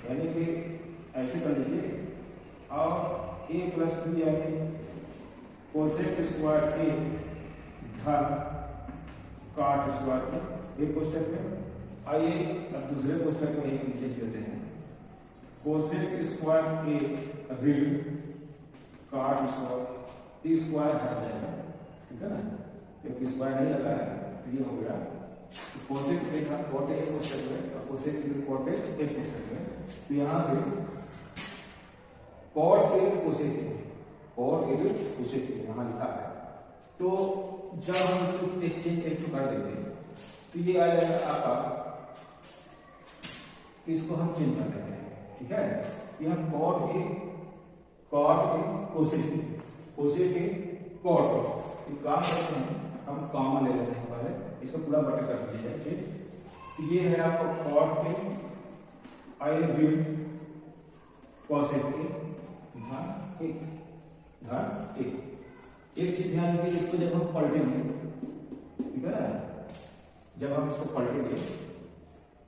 A: यानी कि ऐसे कर लीजिए और ए प्लस बी यानी कोसेक स्क्वायर ए धन कॉट स्क्वायर एक कोष्ठक में। आइए अब दूसरे कोष्ठक में एक नीचे देते हैं कोसेक स्क्वायर ए ऋण कॉट स्क्वायर, ई स्क्वायर हट जाएगा, ठीक है ना, एक स्क्वायर नहीं लगा है तो ये हो गया कोसेक ए धन कॉट ए कोष्ठक में और कोसेक ऋण कॉट ए एक कोष्ठक में। तो यहाँ पे कॉट ए कोसेक ए यहाँ लिखा है। तो जब हम इसको एक्सचेंज एक कर देंगे तो ये आ जाएगा आपका, इसको हम चेंज कर देते हैं, ठीक है। यहाँ cot A cosec A cot A, काम करते हैं हम कॉमन ले लेते हैं पहले, इसको पूरा बटे कर दीजिए, ठीक। ये है आपको कॉट ए आई ऋण कोसेक ए धन एक चीज ध्यान रखिए, इसको जब हम पलटेंगे, ठीक है ना, जब हम इसको पलटेंगे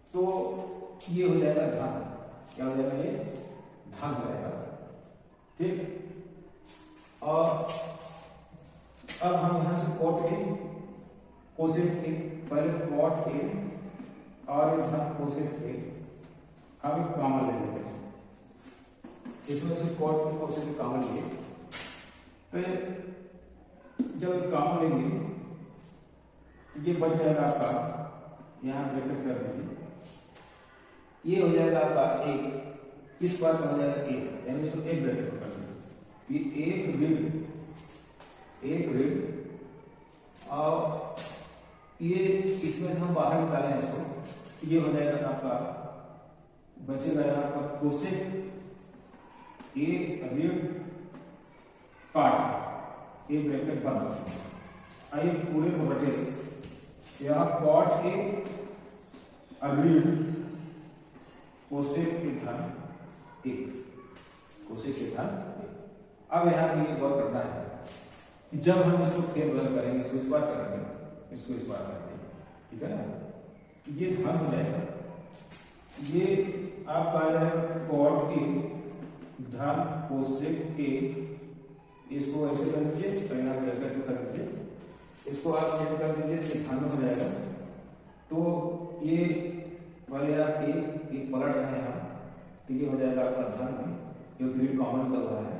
A: तो ये हो जाएगा धन, क्या हो जाएगा, ये धन हो जाएगा, ठीक। और अब हम यहां से कॉट ए कोसेक ए, पहले कॉट ए और धन कोसेक ए हम एक कॉमन ले लेते हैं, इसमें से कॉट ए कोसेक कॉमन लिए, फिर जब कॉमन लेंगे तो ये बच जाएगा आपका, यहाँ ब्रैकेट कर दीजिए, ये हो जाएगा आपका एक, इस बार का हो जाएगा एक, यानी इसको एक ब्रैकेट कर दीजिए, ये एक ऋण ये इसमें हम बाहर निकाले हैं इसको, ये हो जाएगा आपका, बचेगा यहाँ पर कोसेक ए ऋण काट ए ब्रैकेट बंद, आइए पूरे को बटे यहाँ कॉट ए अग्रीड कोसेक के धन एक, कोसेक के धन एक। अब यहाँ पे ये गौर करना है, जब हम इसको फेर बदल करेंगे, इसको इस बार करेंगे, इसको इस बार करेंगे, ठीक है ना, ये धन हो जाएगा, ये आपका आ जाएगा कॉट ए धन कोसेक ए, इसको ऐसे कर दीजिए, परिणाम ब्रैकेट में कर दीजिए, इसको आप चेंज कर दीजिए, धन हो जाएगा। तो ये वाले आप एक पलट रहे हैं हम, तो ये हो जाएगा आपका धन में, क्योंकि कॉमन निकल रहा है,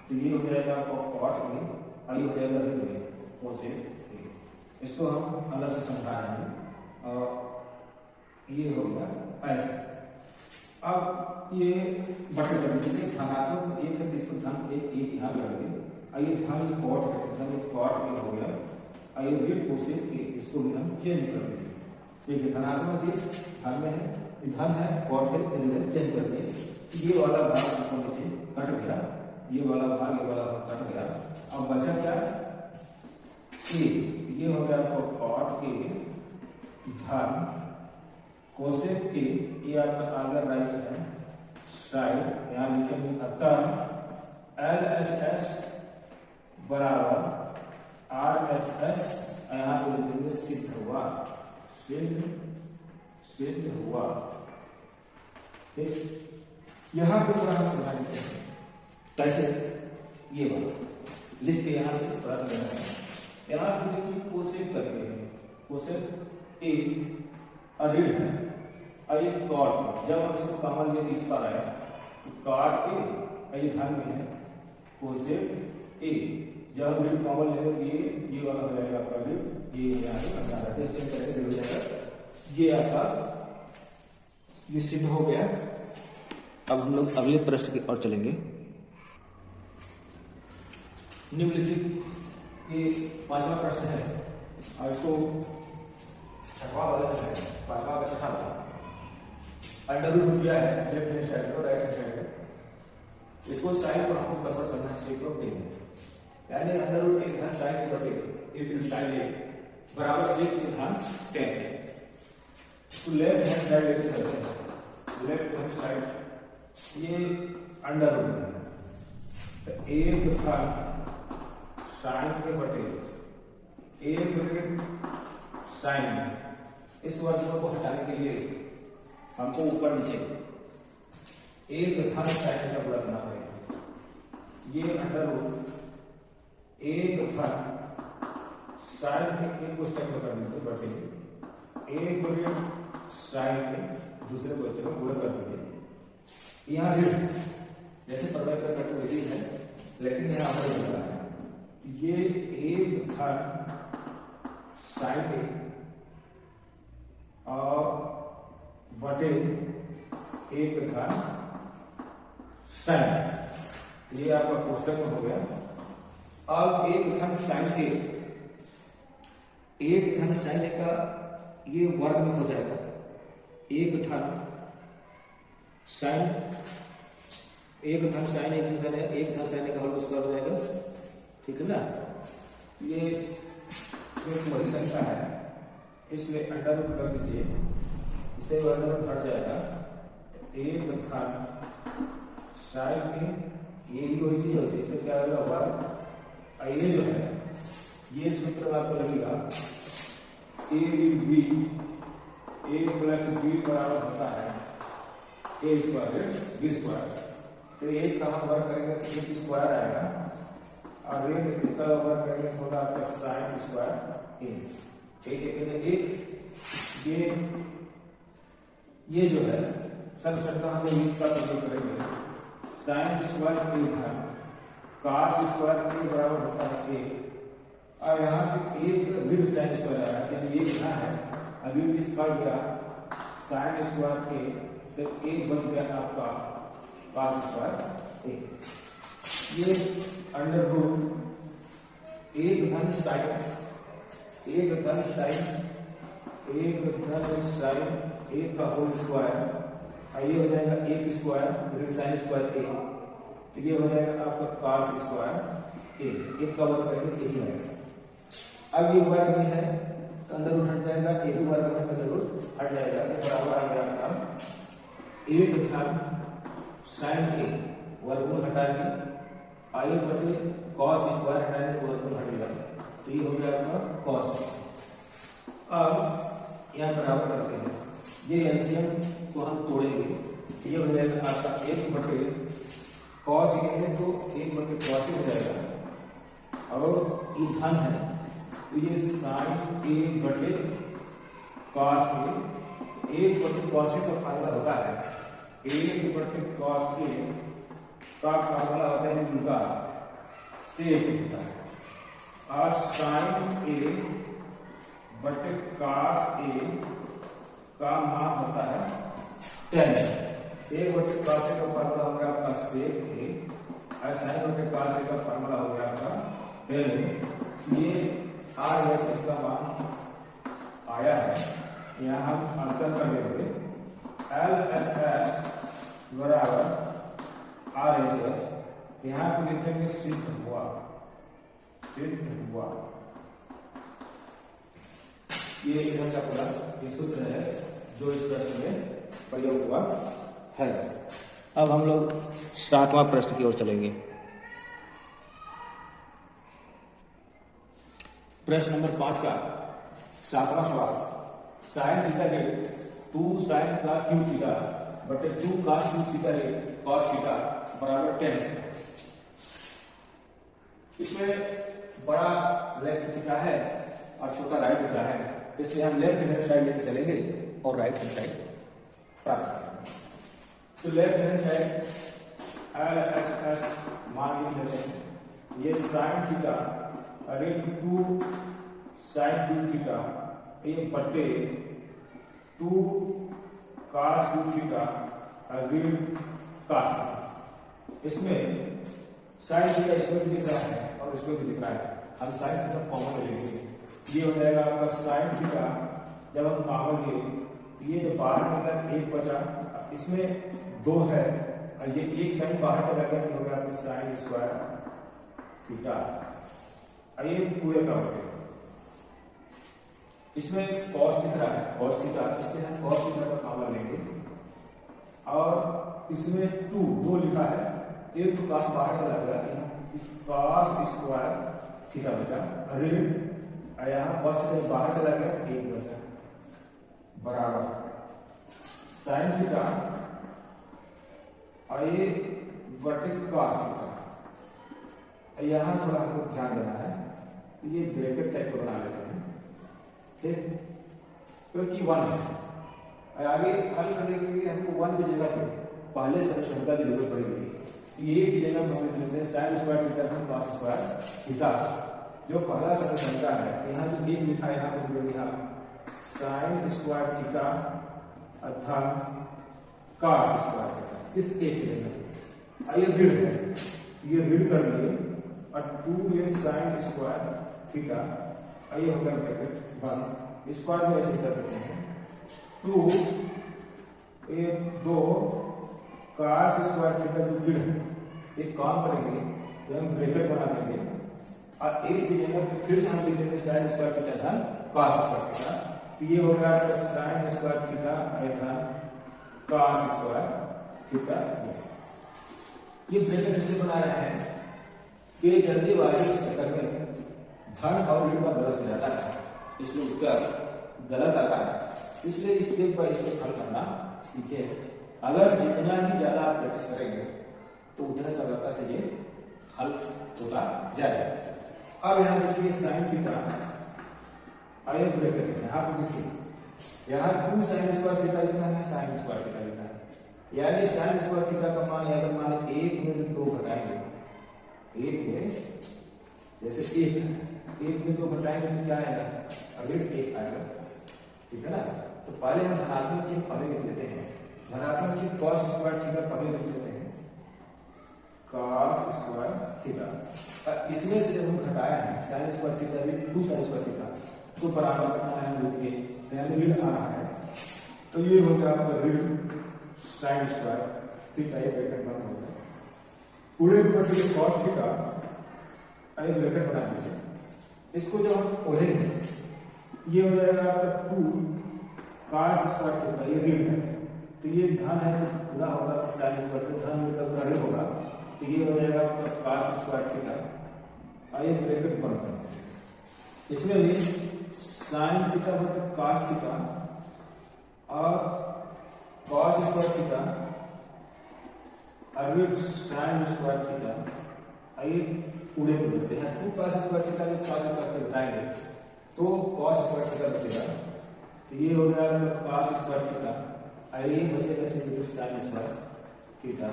A: तो ये हो जाएगा आपका कॉट में, और ये हो जाएगा ऋण में कोसेक ए। इसको हम अलग से समझा रहे हैं, और ये हो गया ऐसे। अब ये बटे कर दीजिए, धनात्मक एक है, इसको धन एक यहाँ कर देंगे, और ये धन कॉट है, धन कॉट ए हो गया, और ये ऋण कोसेक ए, इसको भी हम चेंज कर देंगे। ठीक है, धनात्मक ये धन में है, धन है, कॉट है, चेंज कर दिए, ये वाला भाग नीचे कट गया, ये वाला भाग कट गया। अब बचा क्या, ए, ये हो गया आपको कॉट ए धन कोसेक ए, ये आपका आगे राइट है साइड, यहाँ लिखेंगे अतः LHS बराबर RHS, यहाँ पे लिखेंगे सिद्ध हुआ, सिद्ध हुआ। ठीक, यहाँ पे थोड़ा हम समझा देते हैं कैसे, ये बात लिख के यहाँ से थोड़ा सा, यहाँ पे देखिए कोसेक करके, कोसेक ए ऋण है, और ये कॉट, जब हम इसको कॉमन लेके इस पर आया तो कॉट ए, ये धन में है कोसेक ए, जब हम ऋण कॉमन लेंगे तो ये वाला हो जाएगा आपका ऋण, ये यहाँ से करना रहता है, हो जाएगा, ये आपका ये सिद्ध हो गया। अब हम लोग अगले प्रश्न की ओर चलेंगे। निम्नलिखित ये 5वां प्रश्न है, और इसको छठवां वाला है, 5वां का छठा वाला अंडर रूट दिया है, लेफ्ट हैंड साइड को राइट हैंड साइड में, इसको साइन को हमको कन्वर्ट करना है सेक ऑफ टेन, यानी अंडर रूट एक धन साइन के बटे एक साइन ए बराबर सेक के धन 10। तो लेफ्ट हैंड साइड लेके चलते हैं, लेफ्ट हैंड साइड ये अंडर रूट है, तो एक धन साइन के बटे एक साइन, इस वर्ग को हटाने के लिए हमको ऊपर नीचे एक धन साइन का गुणा करना पड़ेगा, ये अंडर रूट एक धन साइन के एक को स्टेप में कर दीजिए बटे एक ऋण साइन के दूसरे को स्टेप में गुणा कर दीजिए। यहाँ ऋण जैसे परिवर्तन करते वैसे ही है, लेकिन यहाँ पर लिखा है ये एक धन साइन के और बटे एक धन साइन, ये आपका कोष्टक में हो गया। अब एक धन साइन के, एक धन साइन का ये वर्ग में हो जाएगा, एक धन साइन, एक धन साइन एक धन साइन है, एक धन साइन का होल स्क्वायर हो जाएगा, ठीक है ना। ये एक बड़ी संख्या है, इसलिए अंडर रूट कर दीजिए, इसे अंडर रूट हट जाएगा, एक धन साइन के यही कोई चीज होती है, इसमें क्या होगा वर्ग, ये जो है ये सूत्र आपको लगेगा A B A plus B बराबर होता है ए स्क्वायर बी स्क्वायर। तो एक का हम वर्ग करेंगे तो एक स्क्वायर आएगा, और रेट इसका वर्ग करेंगे होगा आपका साइन स्क्वायर ए, एक ये जो है सब शब्द हम लोग इसका प्रयोग करेंगे, साइन स्क्वायर ए है cos स्क्वायर के बराबर होता है ए, और यहाँ पे एक ऋण साइन स्क्वायर आया, यानी ये क्या है, अभी भी इसका गया साइन स्क्वायर ए, तो एक बच गया आपका cos स्क्वायर ए। ये अंडर रूट एक धन साइन 1 धन साइन ए का होल स्क्वायर, ये हो जाएगा 1 स्क्वायर फिर साइन स्क्वायर ए, तो ये हो जाएगा आपका कॉस स्क्वायर ए, 1 का वर्ग करेंगे तो यही आएगा। अब ये वर्ग में है तो अंदर रूट हट जाएगा, ए भी वर्ग है तो जरूर हट जाएगा, तो बराबर आ गया आपका 1 धन साइन ए, वर्गमूल हटाएंगे आई बटे कॉस स्क्वायर हटाएंगे तो वर्गमूल हटेगा, तो ये हो गया आपका कॉस। अब यहाँ बराबर करते हैं, ये एलसीएम को हम तोड़ेंगे, ये हो जाएगा आपका 1 बटे कॉस ये है तो 1 बटे कॉस हो जाएगा, और ये धन है तो ये साइन ए बटे कॉस ए, 1 बटे कॉस का फार्मूला होता है 1 बटे कॉस ए का फार्मूला होता है उनका सेक होता है, और साइन ए बटे कॉस ए का मान होता है tan। 1 बटे कॉस ए का फार्मूला हो गया आपका सेक ए, और साइन बटे कॉस ए का फार्मूला हो गया आपका tan। ये आर है इसका मान आया है, यहाँ हम अंतर कर लेंगे एल एस एस बराबर आर एच एस, यहाँ पे लिखेंगे सिद्ध हुआ, ये इधर का पूरा ये सूत्र है जो इस प्रश्न में प्रयोग हुआ है। अब हम लोग 7वां प्रश्न की ओर चलेंगे। प्रश्न नंबर 5 का 7वां सवाल, साइन थीटा रेट 2 साइन का क्यू थीटा बटे 2 cos क्यू थीटा रेट कॉस थीटा बराबर 10। इसमें बड़ा लेफ्ट दिख रहा है और छोटा राइट दिख रहा है, इसलिए हम लेफ्ट हैंड साइड लेके चलेंगे और राइट हैंड साइड प्राप्त करेंगे। तो left hand side L H S मान लिख लेते हैं, ये साइन थीटा रेट 2 साइन क्यू थीटा ये बटे 2 cos क्यू थीटा रेट कॉस थीटा। इसमें साइन थीटा इसमें भी दिख रहा है और इसमें भी दिख रहा है, हम साइन थीटा कॉमन ले लेंगे, ये हो जाएगा आपका साइन थीटा, जब हम कॉमन लिए तो ये जो बाहर निकला 1 बचा, इसमें 2 है और ये 1 साइन बाहर चला गया तो हो गया आपका साइन स्क्वायर थीटा, ये पूरे का बटे। इसमें कॉस दिख रहा है कॉस थीटा, इसलिए हम कॉस थीटा का कॉमन लेंगे, और इसमें 2 लिखा है, एक तो कॉस बाहर चला गया कि कॉस स्क्वायर थीटा बचा, ऋण यहाँ कॉस थीटा बाहर चला गया तो 1 बचा, बराबर साइन थीटा और ये बटे कॉस थीटा। यहाँ थोड़ा हमको ध्यान देना है, तो ये ब्रैकेट टाइप को बना लेते हैं, ठीक, क्योंकि 1 है, आगे हल करने के लिए हमको 1 की जगह पे पहले समीकरण की जरूरत पड़ेगी। ये की जगह हम लिख लेते हैं साइन स्क्वायर थीटा धन कॉस स्क्वायर थीटा, जो पहला समीकरण है। यहाँ जो 1 लिखा है यहाँ पे लिखेंगे हम साइन स्क्वायर थीटा धन कॉस स्क्वायर थीटा, इस 1 की जगह आइए ऋण है, ये ऋण कर लिए और 2 साइन स्क्वायर थीटा, आइए होगा ब्रैकेट बंद, स्क्वायर में ऐसे कर देते हैं 2 cos स्क्वायर थीटा जो ऋण है, एक काम करेंगे तो हम ब्रैकेट बना देंगे और 1 की जगह फिर से हम लिख देंगे साइन स्क्वायर थीटा धन cos स्क्वायर थीटा, तो ये हो गया आपका साइन स्क्वायर थीटा धन cos स्क्वायर थीटा। ये ब्रैकेट ऐसे बना रहे हैं कि जल्दी वाले के चक्कर में धन और ऋण का गलत हो जाता है, इसलिए उत्तर गलत आता है, इसलिए स्टेप बाय स्टेप हल करना सीखे। अगर जितना ही ज्यादा आप प्रैक्टिस करेंगे तो उतना सरलता से ये हल होता जाएगा। अब यहाँ देखिए साइन थीटा आगे ब्रैकेट है, यहाँ पे देखिए यहाँ 2 साइन स्क्वायर थीटा लिखा है, साइन स्क्वायर थीटा लिखा है, यानी साइन स्क्वायर थीटा का मान अगर मान 1 में 2 घटाएंगे, 1 में जैसे 1 में 2 घटाएंगे तो क्या आएगा, अभी 1 आएगा, ठीक है ना। तो पहले हम धनात्मक चिन्ह पहले लिख लेते हैं, धनात्मक चिन्ह cos स्क्वायर थीटा पहले लिख लेते हैं, cos स्क्वायर थीटा। इसमें से जब हम घटाया है साइन स्क्वायर थीटा भी 2 साइन स्क्वायर थीटा, तो बराबर कितना है रूट ए, यानी ऋण आ रहा है। तो ये हो गया आपका ऋण साइन स्क्वायर थीटा, ये ब्रैकेट बंद हो गया। पूरे ऊपर से कॉस थीटा एक ब्रैकेट बना दीजिए। इसको जब हम खोलेंगे ये हो जाएगा आपका 2 cos स्क्वायर थीटा, ये ऋण है तो ये धन है तो पूरा होगा साइन स्क्वायर, तो धन मिलकर ऋण होगा तो ये हो जाएगा आपका cos स्क्वायर थीटा, ये ब्रैकेट बंद कर दीजिए। इसमें भी साइन थीटा मतलब cos थीटा और cos स्क्वायर थीटा और साइन स्क्वायर थीटा, आइए पूरे को लेते हैं। 2 cos स्क्वायर थीटा में cos स्क्वायर थीटा बताएंगे तो cos स्क्वायर थीटा बचेगा, तो ये हो गया cos स्क्वायर थीटा, आइए बचेगा सिर्फ साइन स्क्वायर थीटा,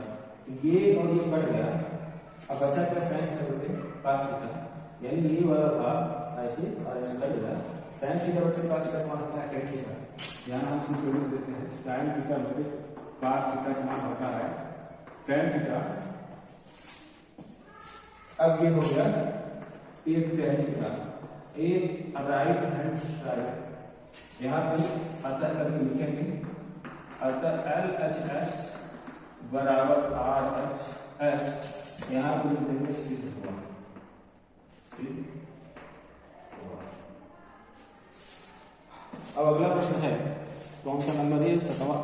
A: तो ये और ये कट गया, अब बचा क्या साइन थीटा बटे cos थीटा, यानी ये वाला भाग ऐसे और ऐसे कट गया। साइन थीटा बटे cos थीटा का मान होता है tan थीटा, यहाँ हम इसको प्रयोग देते हैं साइन थीटा बटे cos थीटा का मान होता है tan थीटा। अब ये हो गया एक tan थीटा, एक राइट हैंड साइड यहाँ पे अतः करके लिखेंगे, अतः LHS बराबर RHS, यहाँ पे लिखेंगे सिद्ध हुआ, सिद्ध हुआ। अब अगला प्रश्न है कौन सा नंबर है? 7वां।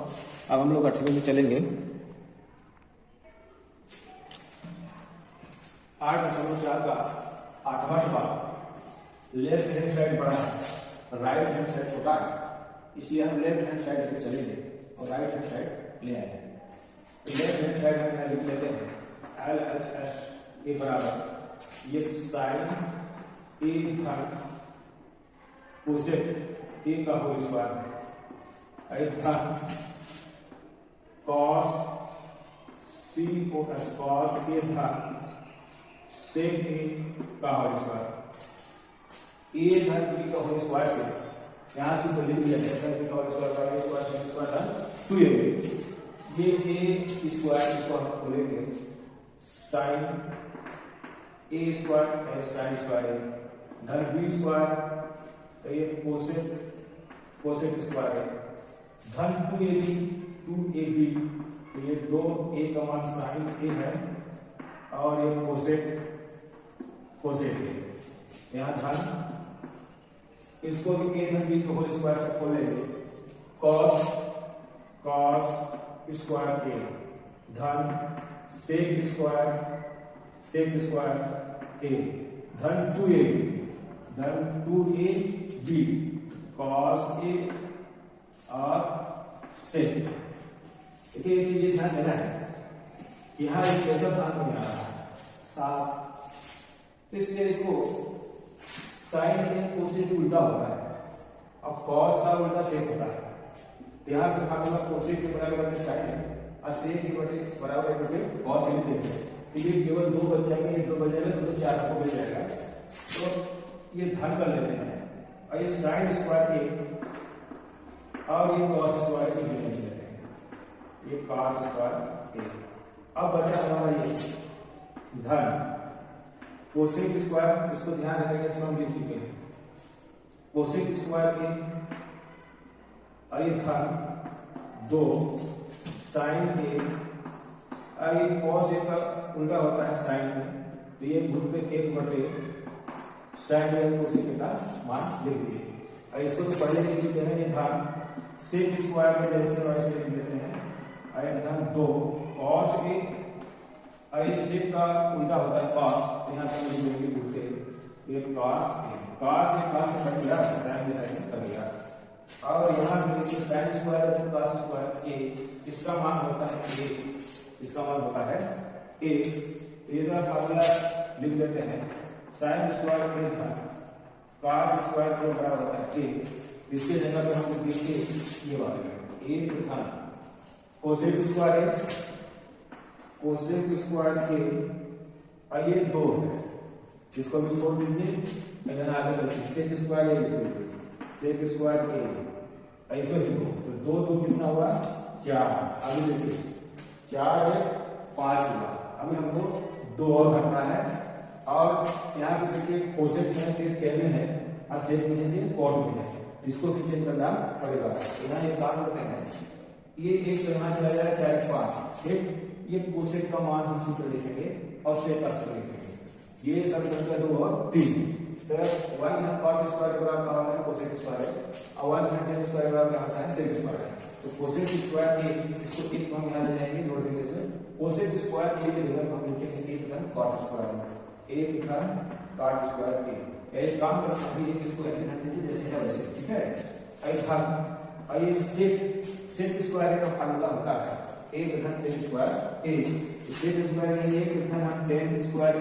A: अब हम लोग 8वें में चलेंगे। 8.4 का 8वां सवाल। लेफ्ट हैंड साइड बड़ा है, राइट हैंड साइड छोटा है, इसलिए हम लेफ्ट हैंड साइड लेके चलेंगे और राइट हैंड साइड ले आएंगे। तो लेफ्ट हैंड साइड हम लिख लेते हैं LHS के बराबर ये साइन ए धन कोसेक ए का होल स्क्वायर धन cos C को cos ए धन सेक ए का होल स्क्वायर, ए धन बी का होल स्क्वायर से यहाँ से तो लिख लिया जाएगा बी का होल स्क्वायर का स्क्वायर स्क्वायर धन 2ab, ये ए स्क्वायर इसको हम खोलेंगे साइन ए स्क्वायर है साइन स्क्वायर धन बी स्क्वायर, तो ये कोसेक स्क्वायर है धन 2ab, तो ये 2a का मान साइन ए है और ये कोसेक है, यहाँ धन इसको भी a धन b को होल स्क्वायर से खोलेंगे cos स्क्वायर a धन सेक स्क्वायर a धन 2ab cos a और सेक। देखिए ये चीज ध्यान देना है कि यहाँ एक कैसा ध्यान हो रहा है 7, तो इसलिए इसको साइन ए कोसेक उल्टा होता है और cos का उल्टा सेक होता है। यहाँ पे फार्मूला कोसेक के बराबर बटे साइन और सेक के बराबर बटे cos लिख देंगे, तो ये केवल 2 बच जाएंगे, ये 2 बच जाएगा तो 4 आपको मिल जाएगा। तो ये धन कर लेते हैं और ये साइन स्क्वायर ए और ये cos स्क्वायर ए लिख लेते हैं, ये cos स्क्वायर ए। अब बचा हमारा ये धन कोसेक स्क्वायर, इसको ध्यान रखेंगे, इसको हम लिख चुके हैं कोसेक स्क्वायर के आई धन 2 sign A, I cos A का उल्टा होता है साइन में, तो ये भूल पे 1 बटे साइन ए कोसेक का मान लिख दिए। और इसको तो पहले लिख चुके हैं, ये धन सेक स्क्वायर में जैसे वैसे लिख देते हैं, आई धन 2 कॉस ए, आई सेक का उल्टा होता है cos, तो यहाँ पे लिख देंगे दूसरे ये cos ए से कट गया, साइन में साइन कट गया, और यहाँ पे साइन स्क्वायर है cos स्क्वायर ए, इसका मान होता है a, इसका मान होता है a, ये का फार्मूला लिख लेते हैं साइन स्क्वायर ए धन cos स्क्वायर के बराबर होता है a, इसके जगह पे हम लिख देंगे ये वाला a धन कोसेक स्क्वायर ए, कोसेक स्क्वायर के आइए 2 है, इसको भी छोड़ दीजिए, यहाँ आगे चलते सेक स्क्वायर ए लिख दीजिए, सेक स्क्वायर ए ऐसे लिखो, तो 2 कितना हुआ 4, अभी देखिए 4 है 5 हुआ, अभी हमको 2 और घटना है, और यहाँ पे देखिए कोसेक में टेन है और सेक में है कॉट में है, इसको भी चेंज करना पड़ेगा। यहाँ एक काम करते हैं, ये एक यहाँ चला जाएगा 4x5, ठीक, ये कोसेक का मान हम सूत्र लिखेंगे और सेक का सूत्र लिखेंगे, ये सब संख्या 2 और 3। तो 1 यहाँ कॉट स्क्वायर बराबर का होता है कोसेक स्क्वायर और 1 यहाँ टेन स्क्वायर बराबर का होता है सेक स्क्वायर। तो कोसेक स्क्वायर इसको एक हम यहाँ ले जाएंगे, जोड़ देंगे इसमें, कोसेक स्क्वायर ए के जगह हम लिखेंगे एक धन कॉट स्क्वायर, एक धन कॉट स्क्वायर ए। एक काम करो अभी एक इसको ऐसे रख दीजिए जैसे है वैसे, ठीक है। एक धन ये सेक स्क्वायर का फार्मूला होता है एक धन सेक स्क्वायर ए, सेक स्क्वायर में एक धन हम टेन स्क्वायर ए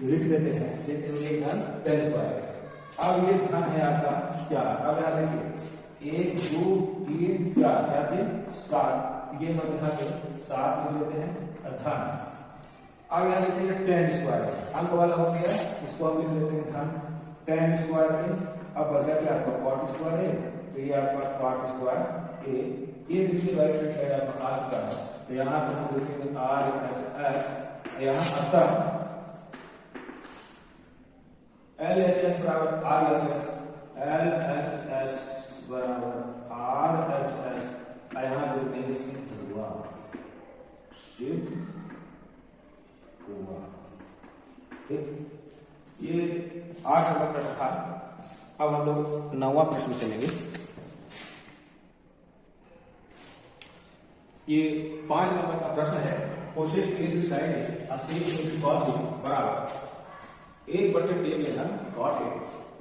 A: लिख देते हैं, सेक में एक धन टेन स्क्वायर। अब ये धन है आपका 4, अब यहाँ देखिए 1 2 3 4 4 3 7, ये हम यहाँ पे 7 लिख लेते हैं धन। अब यहाँ देखिए टेन स्क्वायर अंक वाला हो गया, इसको हम लिख लेते हैं धन टेन स्क्वायर ए। अब बचा क्या आपका कॉट स्क्वायर ए, तो ये आपका कॉट स्क्वायर ए, ये देखिए राइट हैंड साइड आपका आ चुका है। तो यहाँ पे हम लिखेंगे आर एच एस, यहाँ आता एल एच एस बराबर R H S, L H S बराबर आर एच एस, यहाँ लिखेंगे सिद्ध हुआ, सिद्ध हुआ, ठीक। ये 8 नंबर प्रश्न था। अब हम लोग 9वां प्रश्न चलेंगे। ये 5 नंबर का प्रश्न है, कोसेक ए बी साइन ए और सेक ए बी कॉस ए बराबर 1/टेन लेना कॉट ए।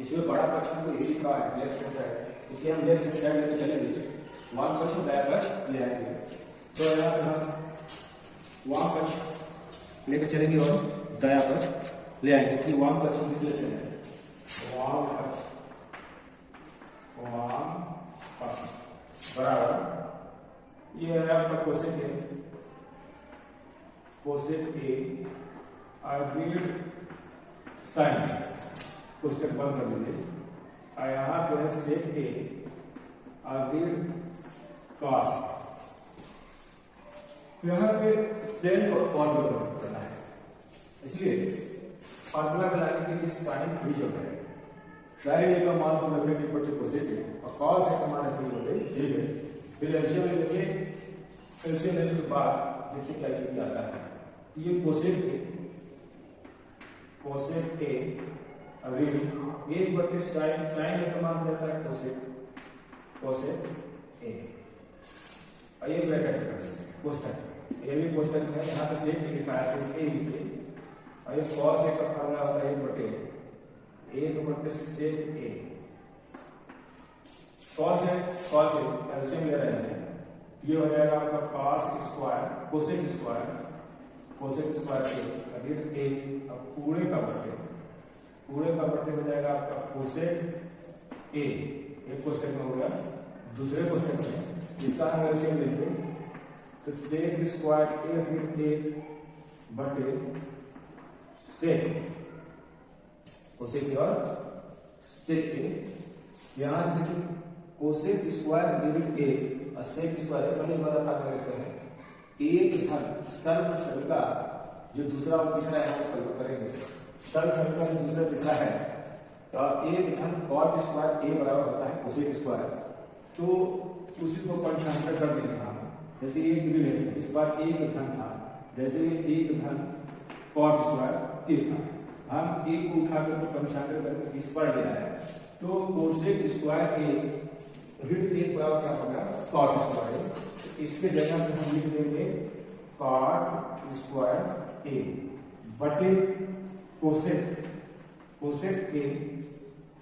A: इसमें बड़ा पक्ष को ए लिखा है लेफ्ट हैंड साइड, इसलिए हम लेफ्ट हैंड साइड लेके चलेंगे, वाम पक्ष दायां पक्ष ले आएंगे। तो यहाँ पे हम वाम पक्ष लेके चलेंगे और दायां पक्ष ले आएंगे, कि वाम पक्ष लिख लेते हैं, वाम पक्ष बराबर ये है आपका कोसेक ए, कोसेक ए आर्बिट साइन, कोसेक बंद कर दीजिए, और यहाँ पे है सेक ए आर्बिट कॉस। यहाँ पे टेन और कॉट करना है, इसलिए फार्मूला बनाने के लिए साइन भी होता है। साइन ए का मान हम रखेंगे बटे कोसेक ए और कॉस ए का मान रखेंगे बटे सेक ए। फिर एलसीएम ले लेंगे, एलसीएम लेने के बाद देखिए क्या चीज आता है। ये कोसेक ए अभी 1/साइन, साइन ए का मान जाता है कोसेक ए, और ये ब्रैकेट कर देंगे कोष्ठक, ये भी कोष्ठक है, यहाँ पे सेक लिखा है, सेक ए लिखिए, और ये कॉस ए का फार्मूला होता है 1/सेक ए। कॉस ए एलसीएम ले रहे हैं, ये हो जाएगा आपका कॉस स्क्वायर कोसेक स्क्वायर ए, अब पूरे का बटे हो जाएगा आपका कोसेक ए, एक कोष्ठक में हो गया। दूसरे कोष्ठक में जिसका हम एलसीएम लेंगे तो सेक स्क्वायर ए फिर 1 बटे सेक कोसेक और सेक ए। यहाँ से देखिए कोसेक स्क्वायर यूनिट ए और सेक स्क्वायर पहले वाला भाग में लिखते हैं, एक धन सर्व का जो दूसरा और तीसरा है वो करेंगे, सर्व का जो दूसरा तीसरा है, तो एक धन कॉट स्क्वायर ए बराबर होता है कोसेक स्क्वायर, तो उसी को पंचांतर कर देंगे हम, जैसे एक डिग्री लेंगे, इस बार एक धन था, जैसे एक धन कॉट स्क्वायर ए था, हम एक को उठाकर पंचांतर करके इस पर ले आए, तो कोसेक स्क्वायर ए ऋण 1 बराबर क्या होगा कॉट स्क्वायर, इसके जगह पे हम लिख देंगे कॉट स्क्वायर ए बटे कोसेक ए,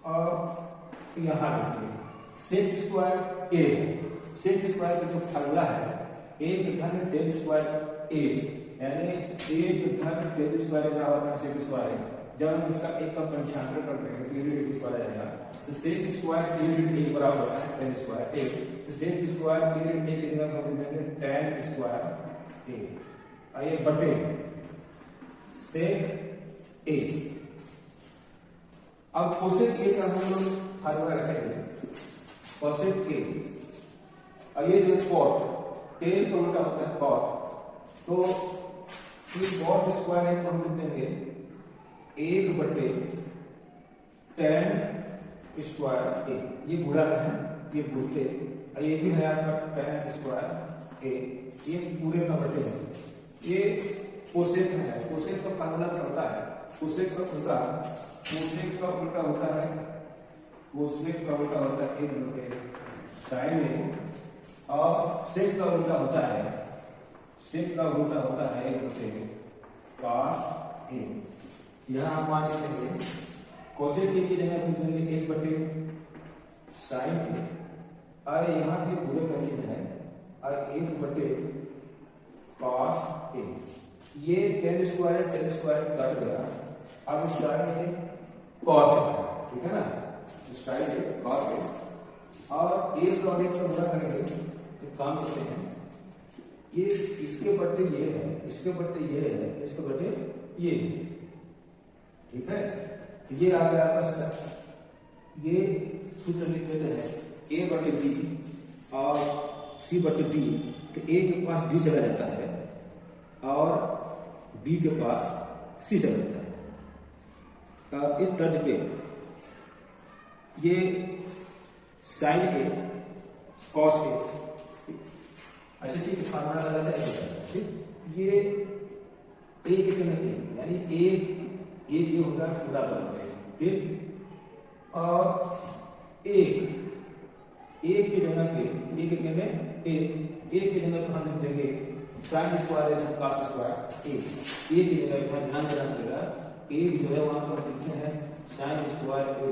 A: और यहाँ लिखिए सेक स्क्वायर ए, सेक स्क्वायर का जो फार्मूला है 1 धन टेन स्क्वायर ए, यानी 1 धन टेन स्क्वायर बराबर है सेक स्क्वायर। जब हम इसका एक का पंचांतर करते हैं तो यूनिट स्क्वायर आएगा, तो सेक स्क्वायर यूनिट ए बराबर होता है टेन स्क्वायर ए, तो सेक स्क्वायर यूनिट ए की जगह हम लिख देंगे टेन स्क्वायर ए, आइए बटे सेक ए। अब कोसेक ए का हम लोग फार्मूला रखेंगे, कोसेक ए, और ये जो कॉट टेन का उल्टा होता है कॉट, तो इस कॉट स्क्वायर ए को हम लिख देंगे 1/tan स्क्वायर ए, ये गुणा में है, ये गुणते, और ये भी है आपका tan स्क्वायर ए, ये पूरे का वर्टेज है। ये कोसेक में है, कोसेक का फार्मूला क्या होता है, कोसेक का उल्टा होता है, कोसेक का उल्टा होता है एक बटे साइन ए, और सेक का उल्टा होता है, सेक का उल्टा होता है एक बटे कॉस ए। यहाँ हम मान लेंगे कोसेक की जगह लिख देंगे एक बटे साइन ए, और यहाँ भी पूरे का चिन्ह है, और एक बटे कॉस ए। ये tan स्क्वायर कट गया, अब साइन ए कॉस है, ठीक है ना, साइन ए कॉस है, और एक और एक का गुणा करेंगे तो काम करते हैं, ये इसके बट्टे ये है, इसके बट्टे ये है, इसके बट्टे ये, ठीक है। तो ये आ गया आपका, ये सूत्र लिख देते हैं a बटे b और c बटे d, तो a के पास d चला जाता है और b के पास c चला जाता है। इस तर्ज पे ये साइन ए कॉस ए, अच्छा ठीक है, फार्मूला लगा दें, ठीक। ये ए के जगह यानी एक ये होगा पूरा बराबर है, ठीक, और एक की जगह पे एक की जगह पे हम लिख देंगे साइन स्क्वायर कॉस स्क्वायर ए, की जगह पे ध्यान देना पड़ेगा, एक जो है वहां पर लिखे हैं साइन स्क्वायर ए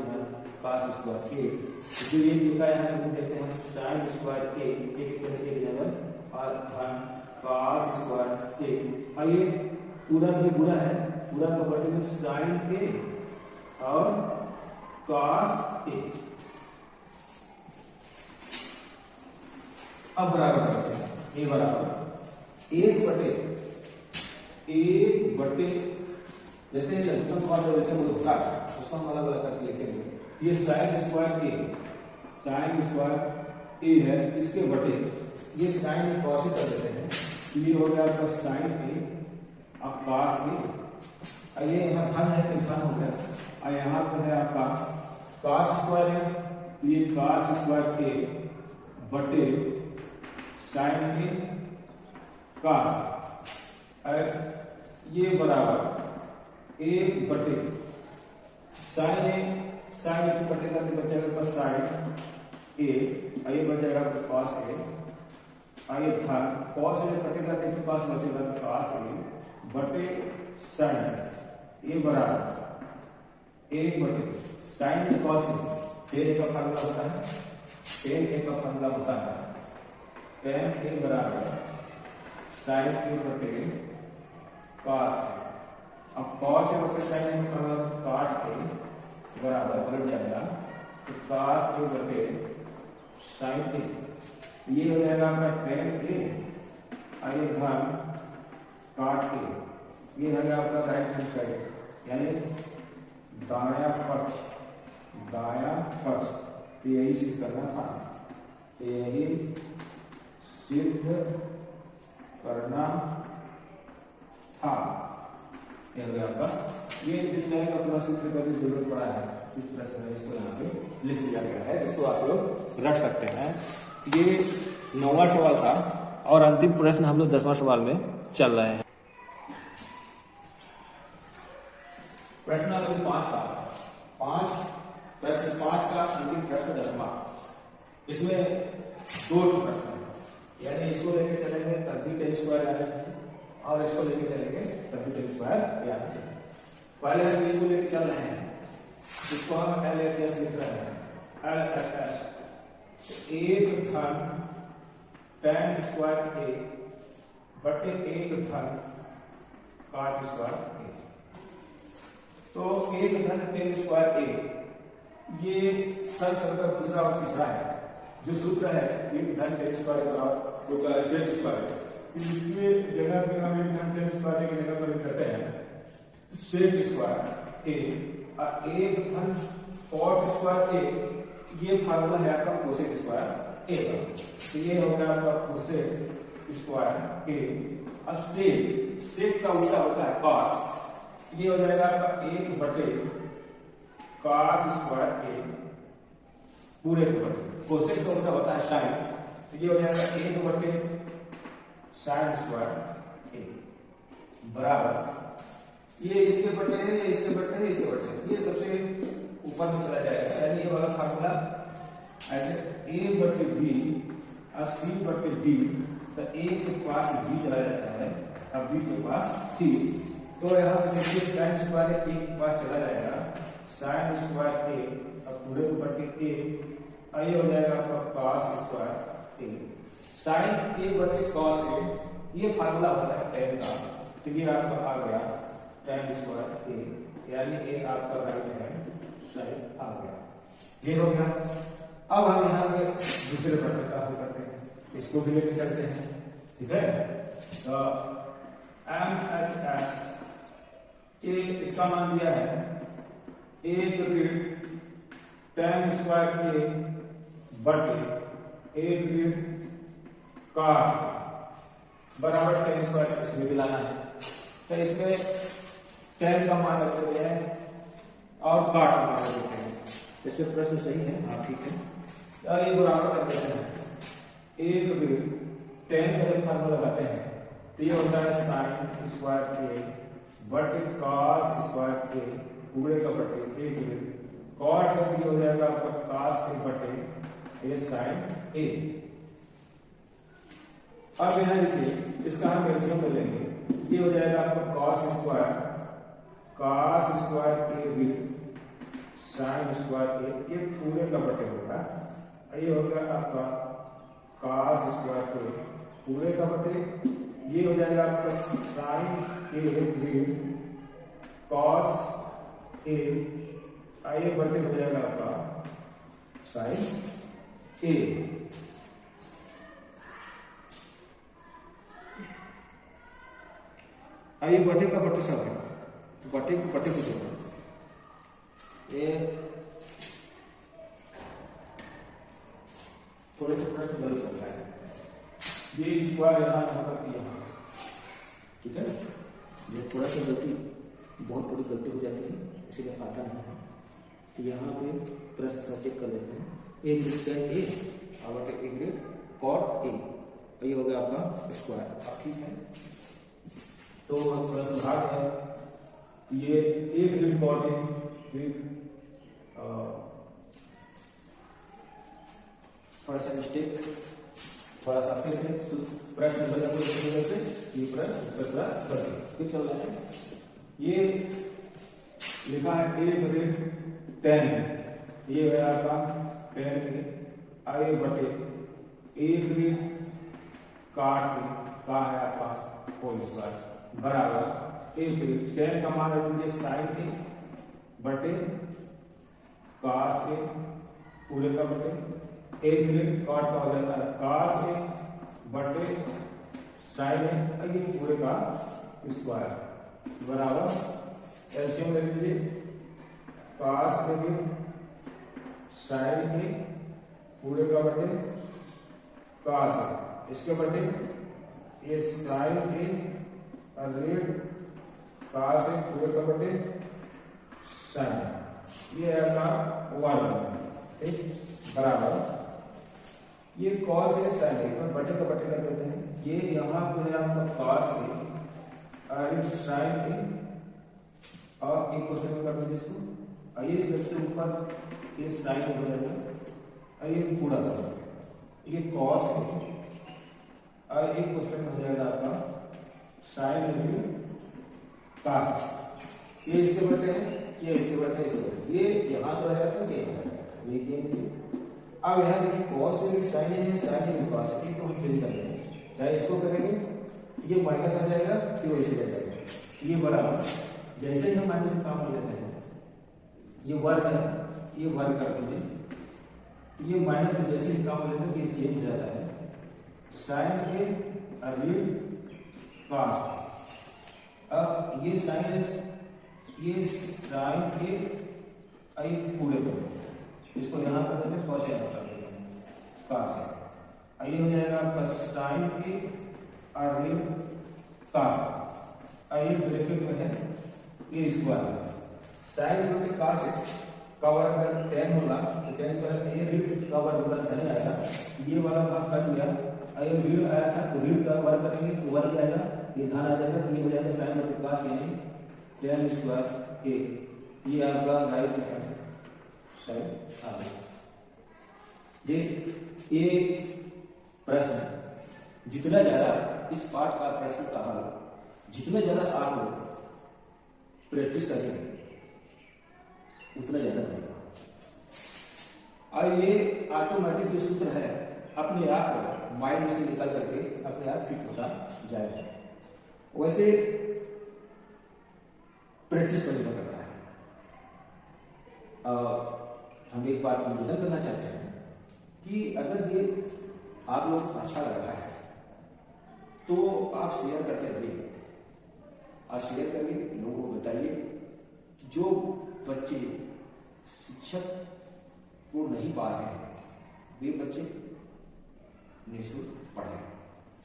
A: कॉस स्क्वायर ए, जो ये लिखा है हम लिख देते हैं साइन स्क्वायर ए की जगह और कॉस स्क्वायर ए, और ये पूरा भी बुरा है, पूरा का बटे में साइन ए और कॉस ए। अब बराबर करते हैं, ये बराबर एक बटे जैसे लघुत्तम का जैसे वो होता है उसको हम अलग अलग करके लिखेंगे। ये साइन स्क्वायर ए है, इसके बटे ये साइन कॉस कर देते हैं, ये हो गया आपका साइन ए और कॉस ए, और ये यहाँ धन है तो धन हो गया, और यहाँ पे है आपका कॉस स्क्वायर है, ये कॉस स्क्वायर ए बटे साइन ए कॉस, ये बराबर एक बटे साइन ए की बटे करके बचेगा साइन ए, और ये बचेगा कॉस ए, और ये था कॉस ए कटेगा तो कॉस बचेगा कॉस ए बटे साइन, ये बराबर एक बटे साइन कॉस ए का फार्मूला होता है, tan a का फार्मूला होता है tan a बराबर साइन ए बटे कॉस ए। अब कॉस ए बटे साइन का काट ए बराबर बन जाएगा तो कॉस ए बटे साइन ए, ये हो जाएगा आपका tan ए और ये धन काट ए, ये है आपका राइट हैंड साइड यानी दाया पक्ष, तो यही सिद्ध करना था, तो यही सिद्ध करना था, आपका ये इस तरह का पूरा सूत्र का भी जरूरत पड़ा है, इस तरह से इसको यहाँ पे लिख दिया गया है, इसको आप लोग रख सकते हैं। ये 9वां सवाल था और अंतिम प्रश्न हम लोग 10वां सवाल में चल रहे हैं। प्रश्न नंबर 5 का प्रश्न 5 का अंतिम प्रश्न 10वां, इसमें 2 प्रश्न है, यानी इसको लेके चलेंगे तब भी tan स्क्वायर आना चाहिए और इसको लेके चलेंगे तब भी tan स्क्वायर आना चाहिए। पहले हम इसको लेके चल रहे हैं, इसको हम LHS लिख रहे हैं, LHS एक धन tan स्क्वायर ए बटे एक धन cot स्क्वायर ए, तो एक धन tan स्क्वायर ए ये सर का दूसरा और तीसरा है, जो सूत्र है एक धन tan स्क्वायर का होता है sec स्क्वायर, इसमें जगह पे हम एक धन tan स्क्वायर की जगह पर लिख देते हैं sec स्क्वायर ए और एक धन cot स्क्वायर ए, ये फार्मूला है आपका cosec स्क्वायर ए का, तो ये हो गया आपका cosec स्क्वायर ए और sec का उल्टा होता है cos, ये हो जाएगा आपका एक बटे cos स्क्वायर ए पूरे के बटे कोसेक का उल्टा होता है साइन, तो ये हो जाएगा ए के बटे साइन स्क्वायर ए बराबर ये इसके बटे है, ये इसके बटे है, इसके बटे है, ये सबसे ऊपर में चला जाएगा, यानी ये वाला फार्मूला ऐसे ए बटे बी और सी बटे डी, तो ए के पास बी चला जाता है और बी के पास सी, तो यहाँ पे देखिए साइन स्क्वायर ए के पास चला जाएगा साइन स्क्वायर ए और पूरे के बटे ए, ये हो जाएगा आपका कॉस स्क्वायर ए, साइन ए बटे कॉस ए, ये फार्मूला होता है टेन का, तो ये आपका आ गया टेन स्क्वायर ए, यानी ए आपका राइट हैंड साइड आ गया, ये हो गया। अब हम यहाँ पे दूसरे प्रश्न का हल करते हैं, इसको भी लेके चलते हैं, ठीक है। तो एम एच एस ए इसका मान दिया है ए ग्रेड टेन स्क्वायर ए बटे ए ग्रेड का बराबर टेन स्क्वायर इसमें भी लाना है, तो इसमें टेन का मान रख देते हैं और काट का मान रख देते हैं, इससे प्रश्न सही है, हाँ ठीक है। तो ये बराबर कर देते हैं ए ग्रेड टेन का जब फार्मूला लगाते हैं तो ये होता है साइन स्क्वायर ए बटे कॉस स्क्वायर ए पूरे का बटे ए ग्रेड कॉट है, तो ये हो जाएगा आपका कॉस ए बटे ए साइन ए। अब यहाँ देखिए इसका हम एलसीएम ले लेंगे, ये हो जाएगा आपका cos square a with sine square a, ये पूरे का बटे होगा, ये हो गया आपका कॉस स्क्वायर ए पूरे का बटे, ये हो जाएगा आपका sign A with cos A, ये बटे हो जाएगा आपका साइन ए। ये बटे का बटे सब है, तो बटे को बटे कुछ होगा, ये थोड़े से प्रश्न गलत होता है, ये स्क्वायर यहाँ यहाँ, ठीक है, ये थोड़ा सा गलती बहुत बड़ी गलती हो जाती है, इसीलिए आता नहीं है, तो यहाँ पे प्रश्न थोड़ा चेक कर लेते हैं, ए ग्रेड ए और बटे ए ग्रेड कॉट ए, ये हो गया आपका स्क्वायर, ठीक है। तो प्रश्न भाग है, ये ए ग्रेड कॉट ए फिर थोड़ा सा मिस्टेक, थोड़ा सा फिर से प्रश्न से ये प्रश्न फिर चल रहे हैं, ये लिखा है ए ग्रेड 10, ये है आपका 10 आए बटे ए ग्रेड काट का है आपका होल स्क्वायर बराबर ए ग्रेड 10 का मान रख लीजिए साइन ए बटे कॉस ए पूरे का बटे ए ग्रेड कॉट का हो जाता है कॉस ए बटे साइन ए, ये पूरे का स्क्वायर बराबर एलसीएम ले लीजिए कॉस ए साइन ए पूरे का बटे कॉस ए, इसके बटे ये sign A red cos A पूरे का बटे साइन, ये आपका वर्ग, ठीक बराबर ये कॉस ए साइन ए पर बटे का बटे कर देते हैं, ये यहाँ पे है आपका कॉस ए और साइन ए और एक क्वेश्चन में कर दीजिए इसको, ये सबसे ऊपर ये साइन हो जाएगा, ये पूरा ये कॉस है और एक क्वेश्चन में हो जाएगा आपका साइन कॉस, ये इसके बटे है, ये इसके बटे इसके बटे, ये यहाँ चला जाता है, देखिए अब यहाँ देखिए कॉस साइन है, साइन है कॉस, एक को हम चेंज कर लेंगे, चाहे इसको करेंगे ये माइनस आ जाएगा फिर वैसे रह जाएगा, ये बराबर जैसे ही हम माइनस का काम लेते हैं, ये वर्ग है, ये वर्ग कर दीजिए, ये माइनस में जैसे ही काम लेते हैं ये चेंज हो जाता है साइन के कॉस, अब ये साइन है, ये साइन के पूरे को इसको यहाँ कर देते हैं कॉस कर देते हैं कॉस, ये हो जाएगा आपका साइन के कॉस, ये ब्रैकेट में है ये स्क्वायर साइन बटे कॉस का वर्ग 10 होला, तो 10 स्क्वायर ये का वर्ग नहीं आएगा, ये वाला भाग कट गया। अगर ऋण आया था तो ऋण का वर्ग करेंगे तो वर्ग आएगा, ये धन आ जाएगा तो ये हो जाएगा साइन और प्लस यानी tan स्क्वायर ए। ये आपका राइट है साइड आ गया। ये प्रश्न जितना ज्यादा इस पाठ का प्रश्न का हल जितना ज्यादा आप लोग प्रैक्टिस करेंगे उतना ज्यादा बनेगा। और ये ऑटोमेटिक जो सूत्र है अपने आप माइंड से निकल करके अपने आप फिट होता जाएगा। वैसे प्रैक्टिस करना पड़ता है। हम एक बात निवेदन करना चाहते हैं कि अगर ये आप लोग को अच्छा लग रहा है तो आप शेयर करते रहिए और शेयर करके लोगों को बताइए। जो बच्चे शिक्षक को नहीं पा रहे हैं वे बच्चे निःशुल्क पढ़ें,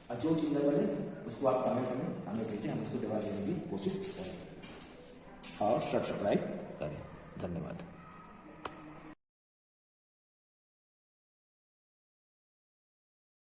A: और जो चीज़ न बने उसको आप कमेंट करें, हमें भेजें, हम उसको जवाब देने की कोशिश करें और सब्सक्राइब करें। धन्यवाद।